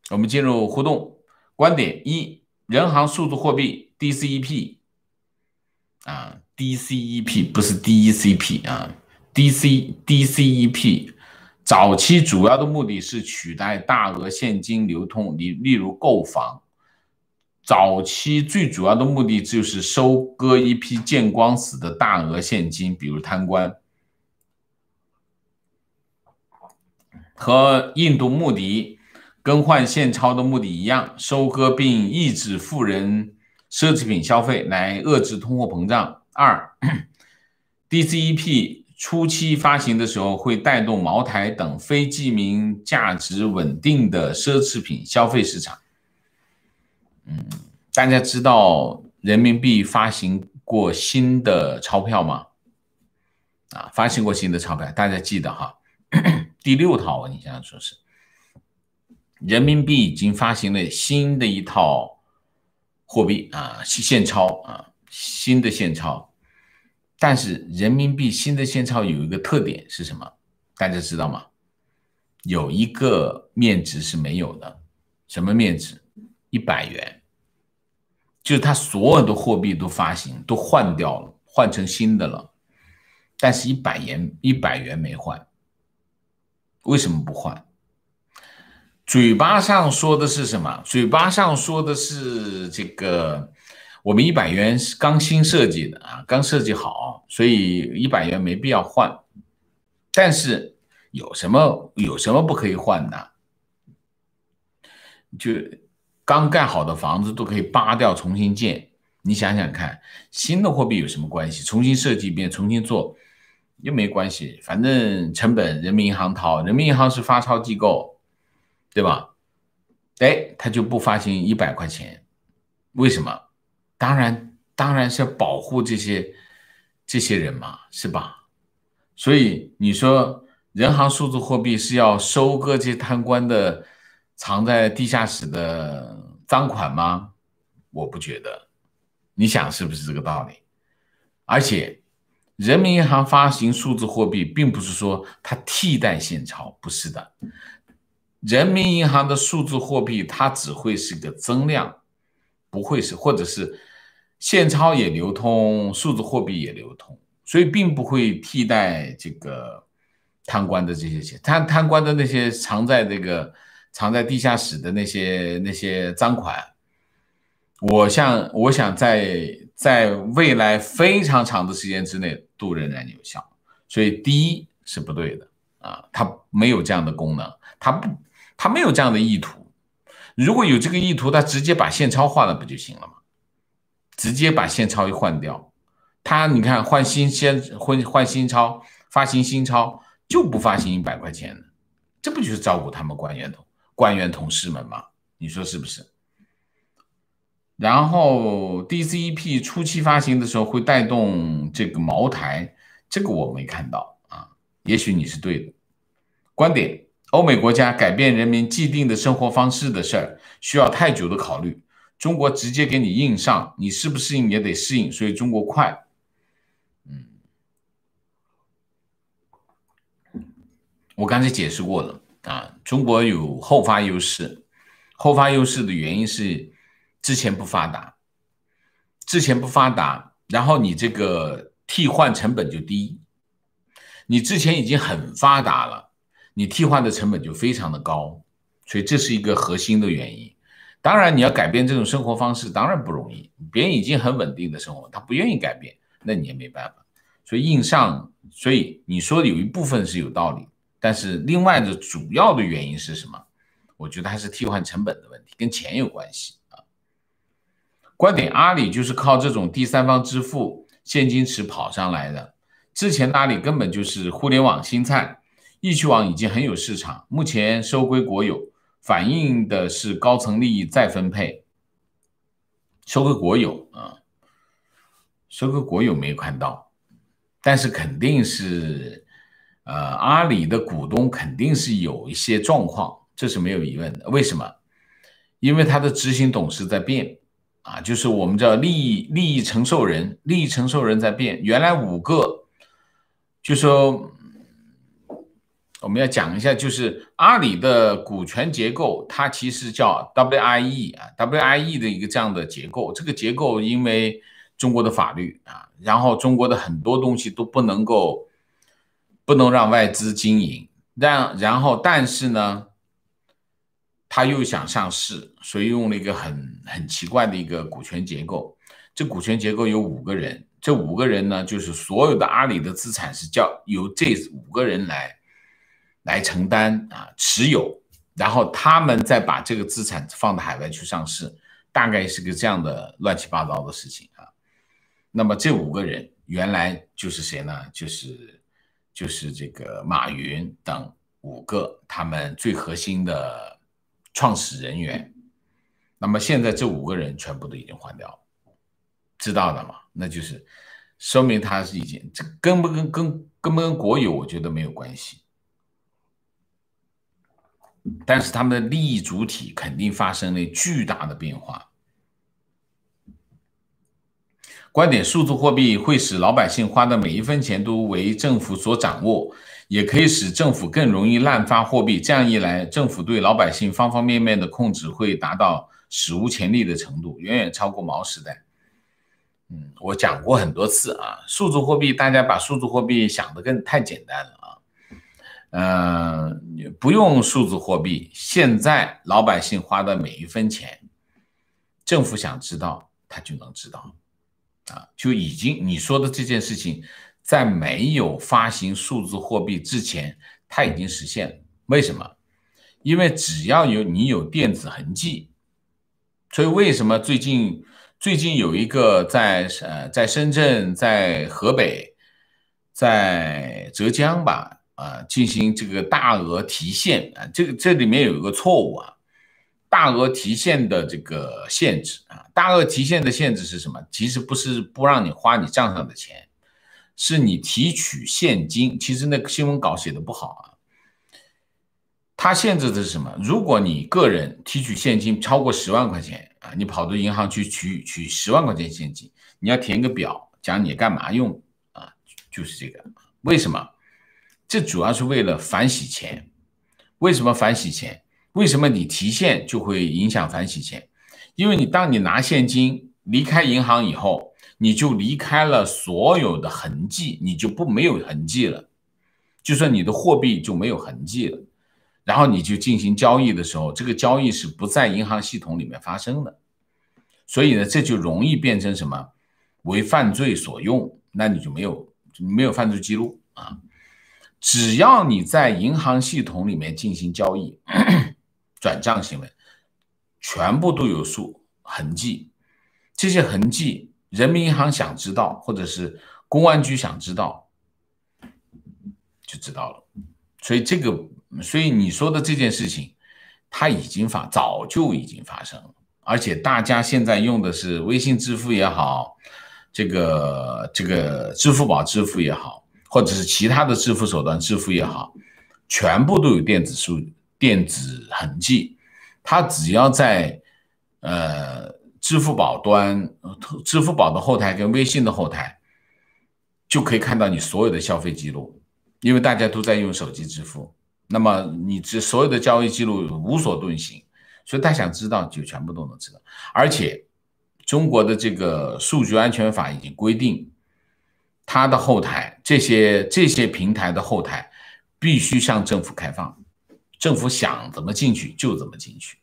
我们进入互动。观点一：人行数字货币 DCEP DCEP 不是 DECP DCEP 早期主要的目的是取代大额现金流通，例如购房。早期最主要的目的就是收割一批见光死的大额现金，比如贪官。和印度穆迪更换现钞的目的一样，收割并抑制富人奢侈品消费，来遏制通货膨胀。2、DCEP 初期发行的时候会带动茅台等非记名价值稳定的奢侈品消费市场。大家知道人民币发行过新的钞票吗？发行过新的钞票，大家记得哈。第6套我印象说是人民币已经发行了新的一套货币现钞新的现钞。但是人民币新的现钞有一个特点是什么？大家知道吗？有一个面值是没有的。什么面值？100元。就是它所有的货币都发行，都换掉了，换成新的了，但是100元没换。为什么不换？嘴巴上说的是什么？嘴巴上说的是这个，我们100元是刚新设计的刚设计好，所以100元没必要换。但是有什么不可以换的？就刚盖好的房子都可以扒掉重新建，你想想看，新的货币有什么关系？重新设计一遍，重新做又没关系，反正成本人民银行掏，人民银行是发钞机构，对吧？他就不发行100块钱，为什么？当然是要保护这些人嘛，是吧？所以你说人行数字货币是要收割这些贪官的藏在地下室的赃款吗？我不觉得。你想是不是这个道理？而且人民银行发行数字货币并不是说它替代现钞，不是的。人民银行的数字货币它只会是个增量，不会是，或者是现钞也流通，数字货币也流通，所以并不会替代这个贪官的这些钱，贪官的那些藏在地下室的那些赃款，我想在未来非常长的时间之内都仍然有效。所以第一是不对的它没有这样的功能，它没有这样的意图。如果有这个意图，它直接把现钞换了不就行了吗？直接把现钞一换掉，你看换新钞，发行新钞就不发行100块钱的，这不就是照顾他们官员同事们吗？你说是不是？然后 DCEP 初期发行的时候会带动这个茅台，这个我没看到也许你是对的。观点：欧美国家改变人民既定的生活方式的事儿需要太久的考虑，中国直接给你硬上，你适不适应也得适应，所以中国快。我刚才解释过了中国有后发优势，后发优势的原因是之前不发达，然后你这个替换成本就低，你之前已经很发达了，你替换的成本就非常的高，所以这是一个核心的原因。当然，你要改变这种生活方式，当然不容易。别人已经很稳定的生活，他不愿意改变，那你也没办法。所以硬上，所以你说的有一部分是有道理，但是另外的主要的原因是什么？我觉得还是替换成本的问题，跟钱有关系观点，阿里就是靠这种第三方支付现金池跑上来的。之前的阿里根本就是互联网新菜，易趣网已经很有市场，目前收归国有，反映的是高层利益再分配。收归国有收归国有没有看到，但是肯定是阿里的股东肯定是有一些状况，这是没有疑问的。为什么？因为他的执行董事在变就是我们叫利益承受人，在变。原来5个，就说我们要讲一下，就是阿里的股权结构，它其实叫 WIE 的一个这样的结构。这个结构因为中国的法律然后中国的很多东西都不能让外资经营，然后但是呢，他又想上市，所以用了一个很奇怪的一个股权结构。这股权结构有5个人，这5个人呢，就是所有的阿里的资产是由这5个人来承担持有，然后他们再把这个资产放到海外去上市，大概是个这样的乱七八糟的事情那么这5个人原来就是谁呢？就是这个马云等5个他们最核心的创始人员。那么现在这5个人全部都已经换掉了，知道的吗？那就是说明他是已经这跟不跟国有，我觉得没有关系。但是他们的利益主体肯定发生了巨大的变化。观点，数字货币会使老百姓花的每一分钱都为政府所掌握，也可以使政府更容易滥发货币。这样一来，政府对老百姓方方面面的控制会达到史无前例的程度，远远超过毛时代。我讲过很多次数字货币，大家把数字货币想得太简单了不用数字货币，现在老百姓花的每一分钱，政府想知道他就能知道就已经你说的这件事情，在没有发行数字货币之前，它已经实现了。为什么？因为只要你有电子痕迹，所以为什么最近有一个在深圳、在河北、在浙江吧进行这个大额提现这里面有一个错误大额提现的这个限制大额提现的限制是什么？其实不是不让你花你账上的钱，是你提取现金。其实那个新闻稿写的不好它限制的是什么？如果你个人提取现金超过10万块钱你跑到银行去取10万块钱现金，你要填个表讲你干嘛用就是这个。为什么？这主要是为了反洗钱。为什么反洗钱？为什么你提现就会影响反洗钱？因为当你拿现金离开银行以后，你就离开了所有的痕迹，你就没有痕迹了，就说你的货币就没有痕迹了。然后你就进行交易的时候，这个交易是不在银行系统里面发生的，所以呢，这就容易变成什么？为犯罪所用，那你就没有犯罪记录只要你在银行系统里面进行交易转账行为，全部都有痕迹，这些痕迹人民银行想知道，或者是公安局想知道就知道了。所以你说的这件事情它早就已经发生了，而且大家现在用的是微信支付也好，这个支付宝支付也好，或者是其他的支付手段支付也好，全部都有电子痕迹。它只要在支付宝端、支付宝的后台跟微信的后台，就可以看到你所有的消费记录，因为大家都在用手机支付那么你所有的交易记录无所遁形，所以他想知道就全部都能知道。而且中国的这个数据安全法已经规定，它的后台这些平台的后台必须向政府开放，政府想怎么进去就怎么进去，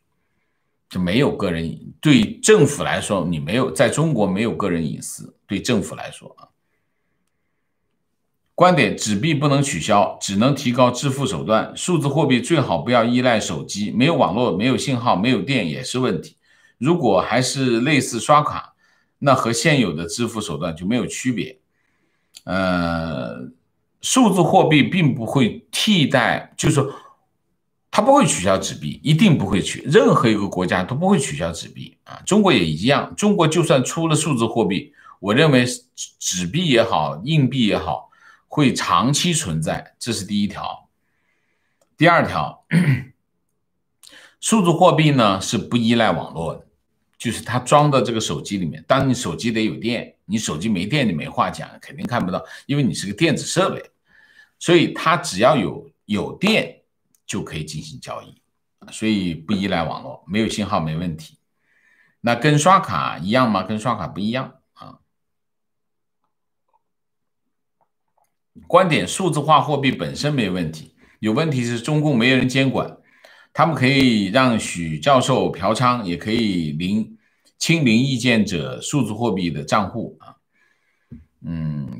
就没有个人。对政府来说，你没有在中国没有个人隐私，对政府来说啊。观点：纸币不能取消，只能提高支付手段。数字货币最好不要依赖手机，没有网络、没有信号、没有电也是问题。如果还是类似刷卡，那和现有的支付手段就没有区别。数字货币并不会替代，就是说它不会取消纸币，一定不会任何一个国家都不会取消纸币啊。中国也一样，中国就算出了数字货币，我认为纸币也好，硬币也好，会长期存在，这是第一条。第二条，数字货币呢是不依赖网络的，就是它装到这个手机里面。当你手机得有电，你手机没电你没话讲，肯定看不到，因为你是个电子设备，所以它只要有电就可以进行交易，所以不依赖网络，没有信号没问题。那跟刷卡一样吗？跟刷卡不一样。观点：数字化货币本身没问题，有问题是中共没有人监管，他们可以让许教授嫖娼，也可以清零意见者数字货币的账户啊。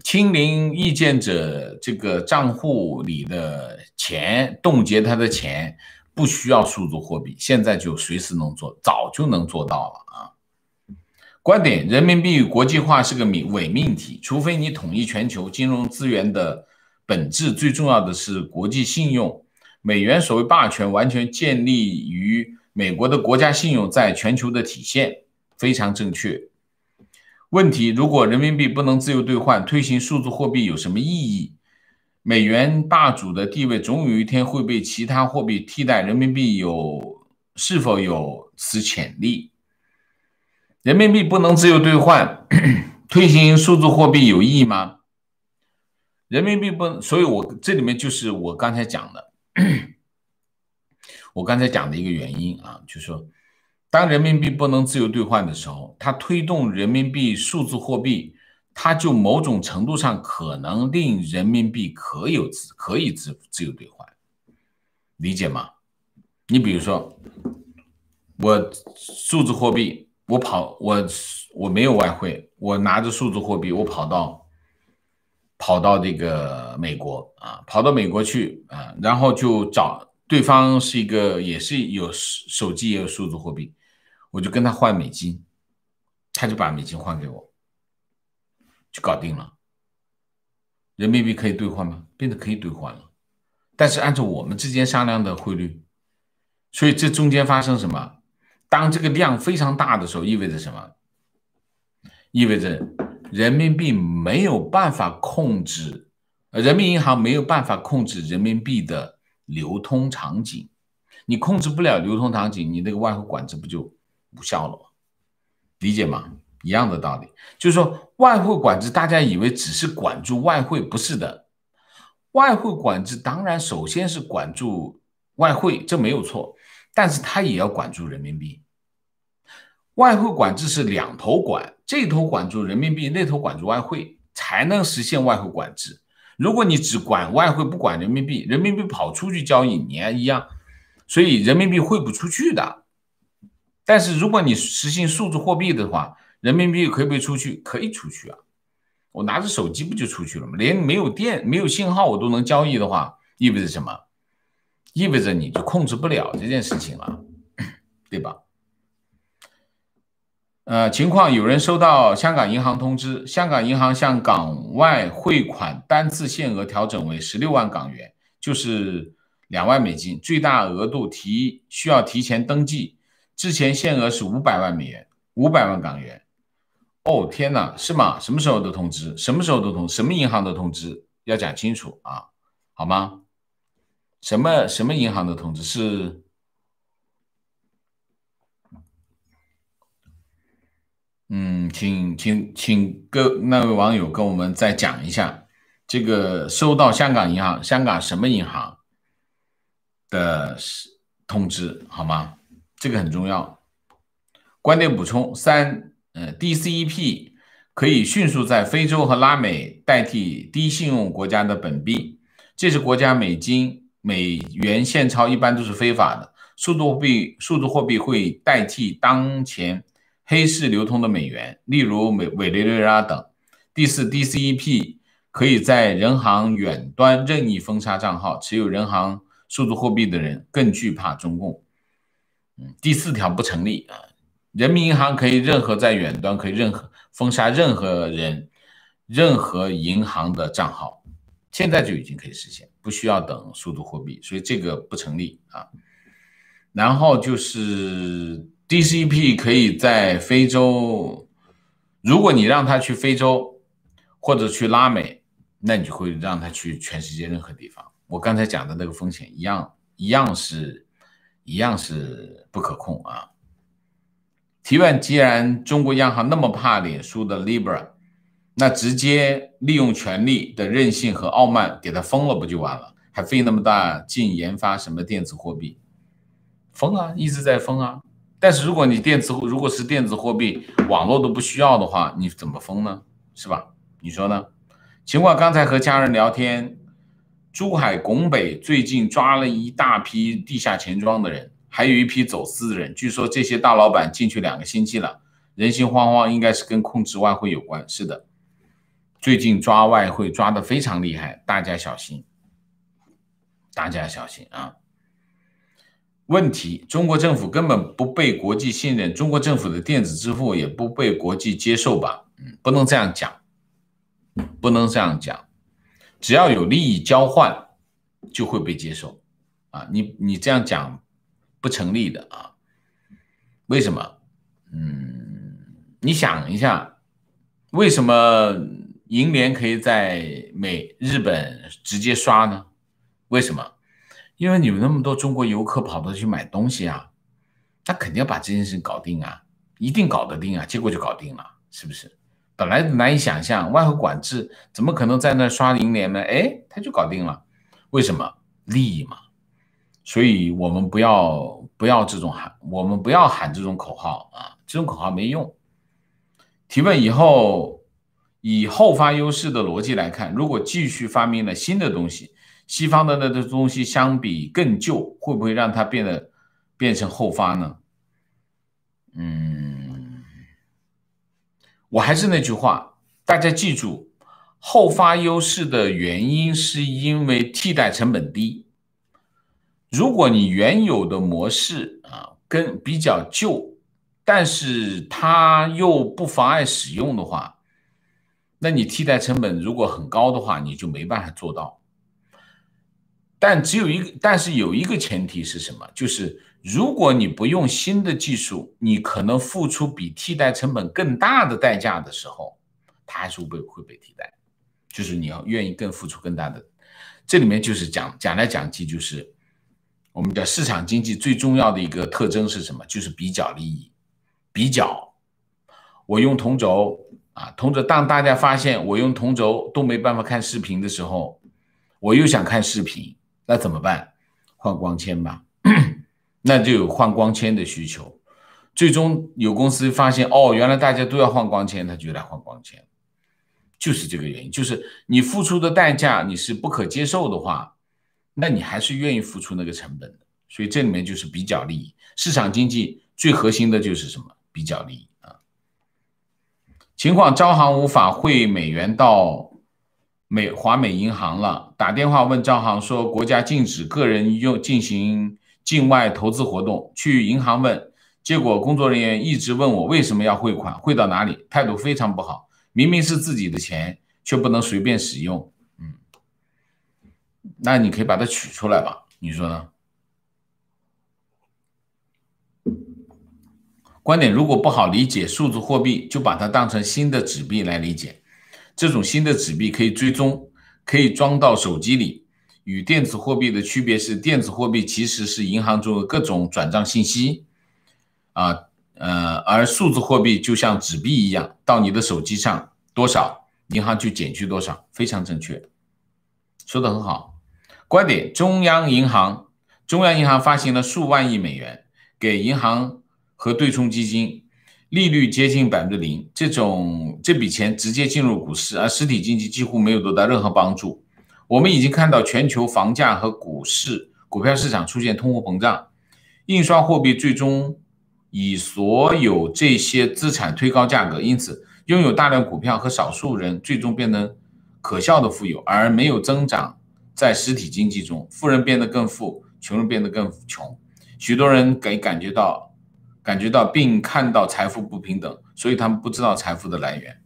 清零意见者这个账户里的钱，冻结他的钱，不需要数字货币，现在就随时能做，早就能做到了啊。观点：人民币国际化是个伪命题，除非你统一全球金融资源的本质，最重要的是国际信用。美元所谓霸权，完全建立于美国的国家信用在全球的体现，非常正确。问题：如果人民币不能自由兑换，推行数字货币有什么意义？美元霸主的地位总有一天会被其他货币替代，人民币是否有此潜力？人民币不能自由兑换，推行数字货币有意义吗？人民币不，所以我这里面就是我刚才讲的，一个原因啊，就是说，当人民币不能自由兑换的时候，它推动人民币数字货币，它就某种程度上可能令人民币可以自由兑换，理解吗？你比如说，我数字货币。我没有外汇，我拿着数字货币，我跑到这个美国啊，跑到美国去啊，然后就找对方是一个也是有手机也有数字货币，我就跟他换美金，他就把美金换给我，就搞定了。人民币可以兑换吗？变得可以兑换了，但是按照我们之间商量的汇率，所以这中间发生什么？当这个量非常大的时候，意味着什么？意味着人民币没有办法控制，人民银行没有办法控制人民币的流通场景。你控制不了流通场景，你那个外汇管制不就无效了吗？理解吗？一样的道理，就是说外汇管制，大家以为只是管住外汇，不是的。外汇管制当然首先是管住外汇，这没有错。但是它也要管住人民币，外汇管制是两头管，这头管住人民币，那头管住外汇，才能实现外汇管制。如果你只管外汇不管人民币，人民币跑出去交易，你也一样，所以人民币汇不出去的。但是如果你实行数字货币的话，人民币可以不可以出去？可以出去啊，我拿着手机不就出去了吗？连没有电、没有信号我都能交易的话，意味着什么？意味着你就控制不了这件事情了，对吧？情况有人收到香港银行通知，香港银行向港外汇款单次限额调整为16万港元，就是2万美金，最大额度需要提前登记，之前限额是500万美元，500万港元。哦，天哪，是吗？什么时候的通知？什么时候的通知？什么银行的通知？要讲清楚啊，好吗？什么银行的通知是？请那位网友跟我们再讲一下，这个收到香港银行，香港什么银行？的通知，好吗？这个很重要。观点补充三，DCEP 可以迅速在非洲和拉美代替低信用国家的本币，这些国家美金、美元现钞一般都是非法的，数字货币会代替当前黑市流通的美元，例如委内瑞拉等。第四 ，DCEP 可以在人行远端任意封杀账号，持有人行数字货币的人更惧怕中共。第四条不成立啊！人民银行可以在远端可以封杀任何人、任何银行的账号，现在就已经可以实现，不需要等数字货币，所以这个不成立啊。然后就是 DCP 可以在非洲，如果你让他去非洲或者去拉美，那你就会让他去全世界任何地方。我刚才讲的那个风险一样是不可控啊。提问：既然中国央行那么怕脸书的 Libra， 那直接利用权力的任性和傲慢给它封了不就完了？还费那么大劲研发什么电子货币？封啊，一直在封啊。但是如果是电子货币，网络都不需要的话，你怎么封呢？是吧？你说呢？尽管刚才和家人聊天，珠海拱北最近抓了一大批地下钱庄的人，还有一批走私的人，据说这些大老板进去2个星期了，人心惶惶，应该是跟控制外汇有关。是的，最近抓外汇抓得非常厉害，大家小心，大家小心啊！问题：中国政府根本不被国际信任，中国政府的电子支付也不被国际接受吧？不能这样讲，不能这样讲。只要有利益交换，就会被接受啊！你这样讲不成立的啊？为什么？你想一下，为什么银联可以在日本直接刷呢？为什么？因为你们那么多中国游客跑到去买东西啊，他肯定要把这件事搞定啊，一定搞得定啊，结果就搞定了，是不是？本来难以想象，外汇管制怎么可能在那刷银联呢？哎，他就搞定了，为什么？利益嘛。所以我们不要这种我们不要喊这种口号啊，这种口号没用。提问：以后发优势的逻辑来看，如果继续发明了新的东西，西方的那个东西相比更旧，会不会让它变成后发呢？我还是那句话，大家记住，后发优势的原因是因为替代成本低。如果你原有的模式跟比较旧，但是它又不妨碍使用的话，那你替代成本如果很高的话，你就没办法做到。但是有一个前提是什么？就是如果你不用新的技术，你可能付出比替代成本更大的代价的时候，它还是会被替代。就是你要愿意付出更大的。这里面就是讲来讲去，就是我们的市场经济最重要的一个特征是什么？就是比较利益。比较，我用同轴当大家发现我用同轴都没办法看视频的时候，我又想看视频。那怎么办？换光纤吧，那就有换光纤的需求。最终有公司发现，原来大家都要换光纤，他就来换光纤，就是这个原因。就是你付出的代价你是不可接受的话，那你还是愿意付出那个成本的。所以这里面就是比较利益。市场经济最核心的就是什么？比较利益啊。情况：招行无法汇美元到华美银行了，打电话问招行说国家禁止个人进行境外投资活动，去银行问，结果工作人员一直问我为什么要汇款，汇到哪里，态度非常不好，明明是自己的钱却不能随便使用。那你可以把它取出来吧，你说呢？观点：如果不好理解数字货币，就把它当成新的纸币来理解。这种新的纸币可以追踪，可以装到手机里。与电子货币的区别是，电子货币其实是银行中的各种转账信息而数字货币就像纸币一样，到你的手机上多少，银行就减去多少。非常正确，说得很好。观点：中央银行中央银行发行了数万亿美元给银行和对冲基金，利率接近0%，这笔钱直接进入股市，而实体经济几乎没有得到任何帮助。我们已经看到全球房价和股票市场出现通货膨胀，印刷货币最终以所有这些资产推高价格，因此拥有大量股票和少数人最终变得可笑的富有，而没有增长在实体经济中，富人变得更富，穷人变得更穷。许多人感觉到并看到财富不平等，所以他们不知道财富的来源。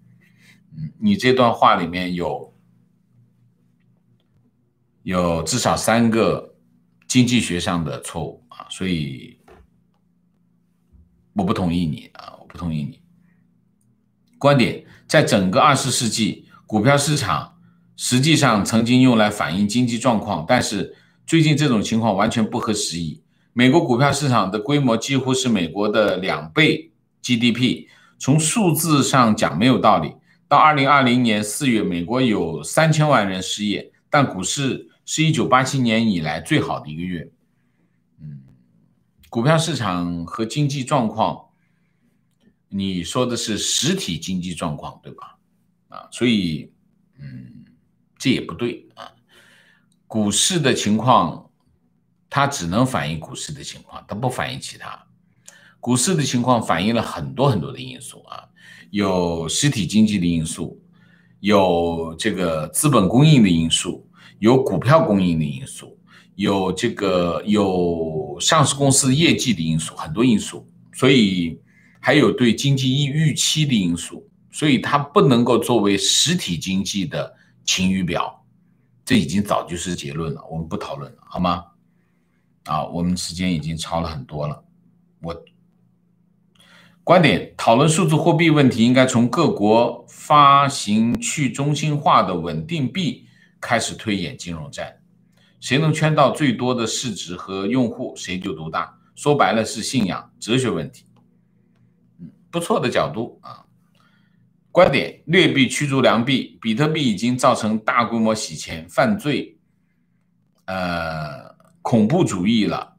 你这段话里面有至少3个经济学上的错误啊，所以我不同意你。观点，在整个20世纪，股票市场实际上曾经用来反映经济状况，但是最近这种情况完全不合时宜。美国股票市场的规模几乎是美国的2倍 GDP， 从数字上讲没有道理。到2020年4月，美国有3000万人失业，但股市是1987年以来最好的1个月。股票市场和经济状况，你说的是实体经济状况，对吧？所以这也不对啊。股市的情况，它只能反映股市的情况，它不反映其他。股市的情况反映了很多很多的因素啊，有实体经济的因素，有这个资本供应的因素，有股票供应的因素，有上市公司业绩的因素，很多因素，所以还有对经济预期的因素，所以它不能够作为实体经济的晴雨表，这已经早就是结论了，我们不讨论了，好吗？我们时间已经超了很多了。观点，讨论数字货币问题应该从各国发行去中心化的稳定币开始推演金融战，谁能圈到最多的市值和用户，谁就独大。说白了是信仰哲学问题。不错的角度啊。观点，劣币驱逐良币，比特币已经造成大规模洗钱、犯罪、恐怖主义了。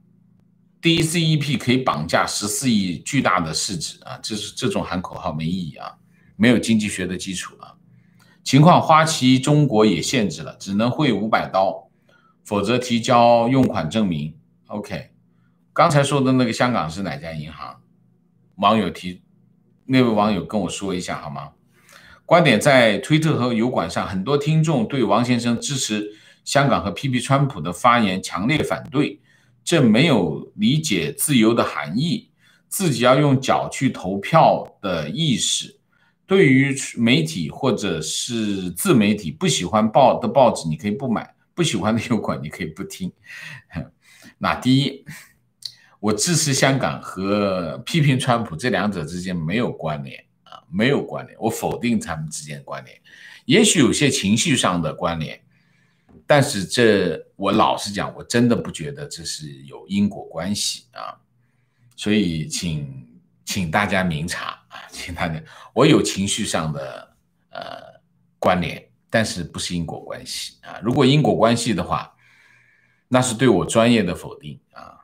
DCEP 可以绑架14亿巨大的市值啊，这种喊口号没意义啊，没有经济学的基础啊。情况，花旗中国也限制了，只能汇500刀，否则提交用款证明。OK， 刚才说的那个香港是哪家银行？那位网友跟我说一下好吗？观点，在推特和油管上，很多听众对王先生支持香港和批评川普的发言强烈反对，这没有理解自由的含义，自己要用脚去投票的意识。对于媒体或者是自媒体，不喜欢报纸你可以不买，不喜欢的油管你可以不听。那第一，我支持香港和批评川普这两者之间没有关联啊，没有关联，我否定他们之间的关联。也许有些情绪上的关联，但是我老实讲，我真的不觉得这是有因果关系啊。所以请大家明察啊，请大家，我有情绪上的关联，但是不是因果关系啊。如果因果关系的话，那是对我专业的否定啊。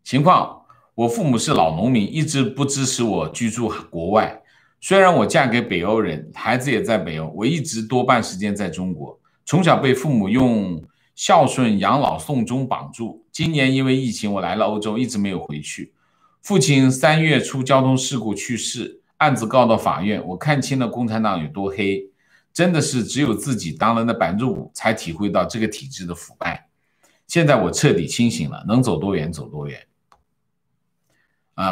情况，我父母是老农民，一直不支持我居住国外。虽然我嫁给北欧人，孩子也在北欧，我一直多半时间在中国。从小被父母用孝顺养老送终绑住。今年因为疫情，我来了欧洲，一直没有回去。父亲3月初交通事故去世，案子告到法院。我看清了共产党有多黑，真的是只有自己当了那5%，才体会到这个体制的腐败。现在我彻底清醒了，能走多远走多远。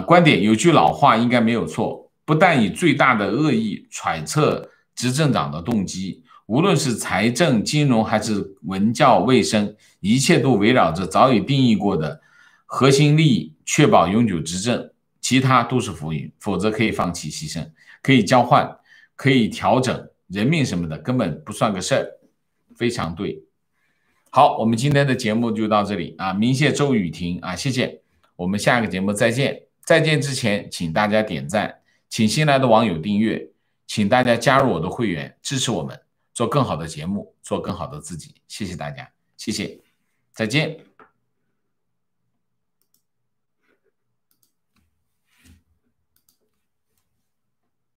观点，有句老话应该没有错，不但以最大的恶意揣测执政党的动机，无论是财政、金融还是文教、卫生，一切都围绕着早已定义过的核心利益，确保永久执政，其他都是浮云，否则可以放弃牺牲，可以交换，可以调整，人命什么的根本不算个事儿。非常对。好，我们今天的节目就到这里啊，鸣谢周雨婷啊，谢谢，我们下个节目再见。再见之前，请大家点赞，请新来的网友订阅，请大家加入我的会员，支持我们做更好的节目，做更好的自己。谢谢大家，谢谢，再见。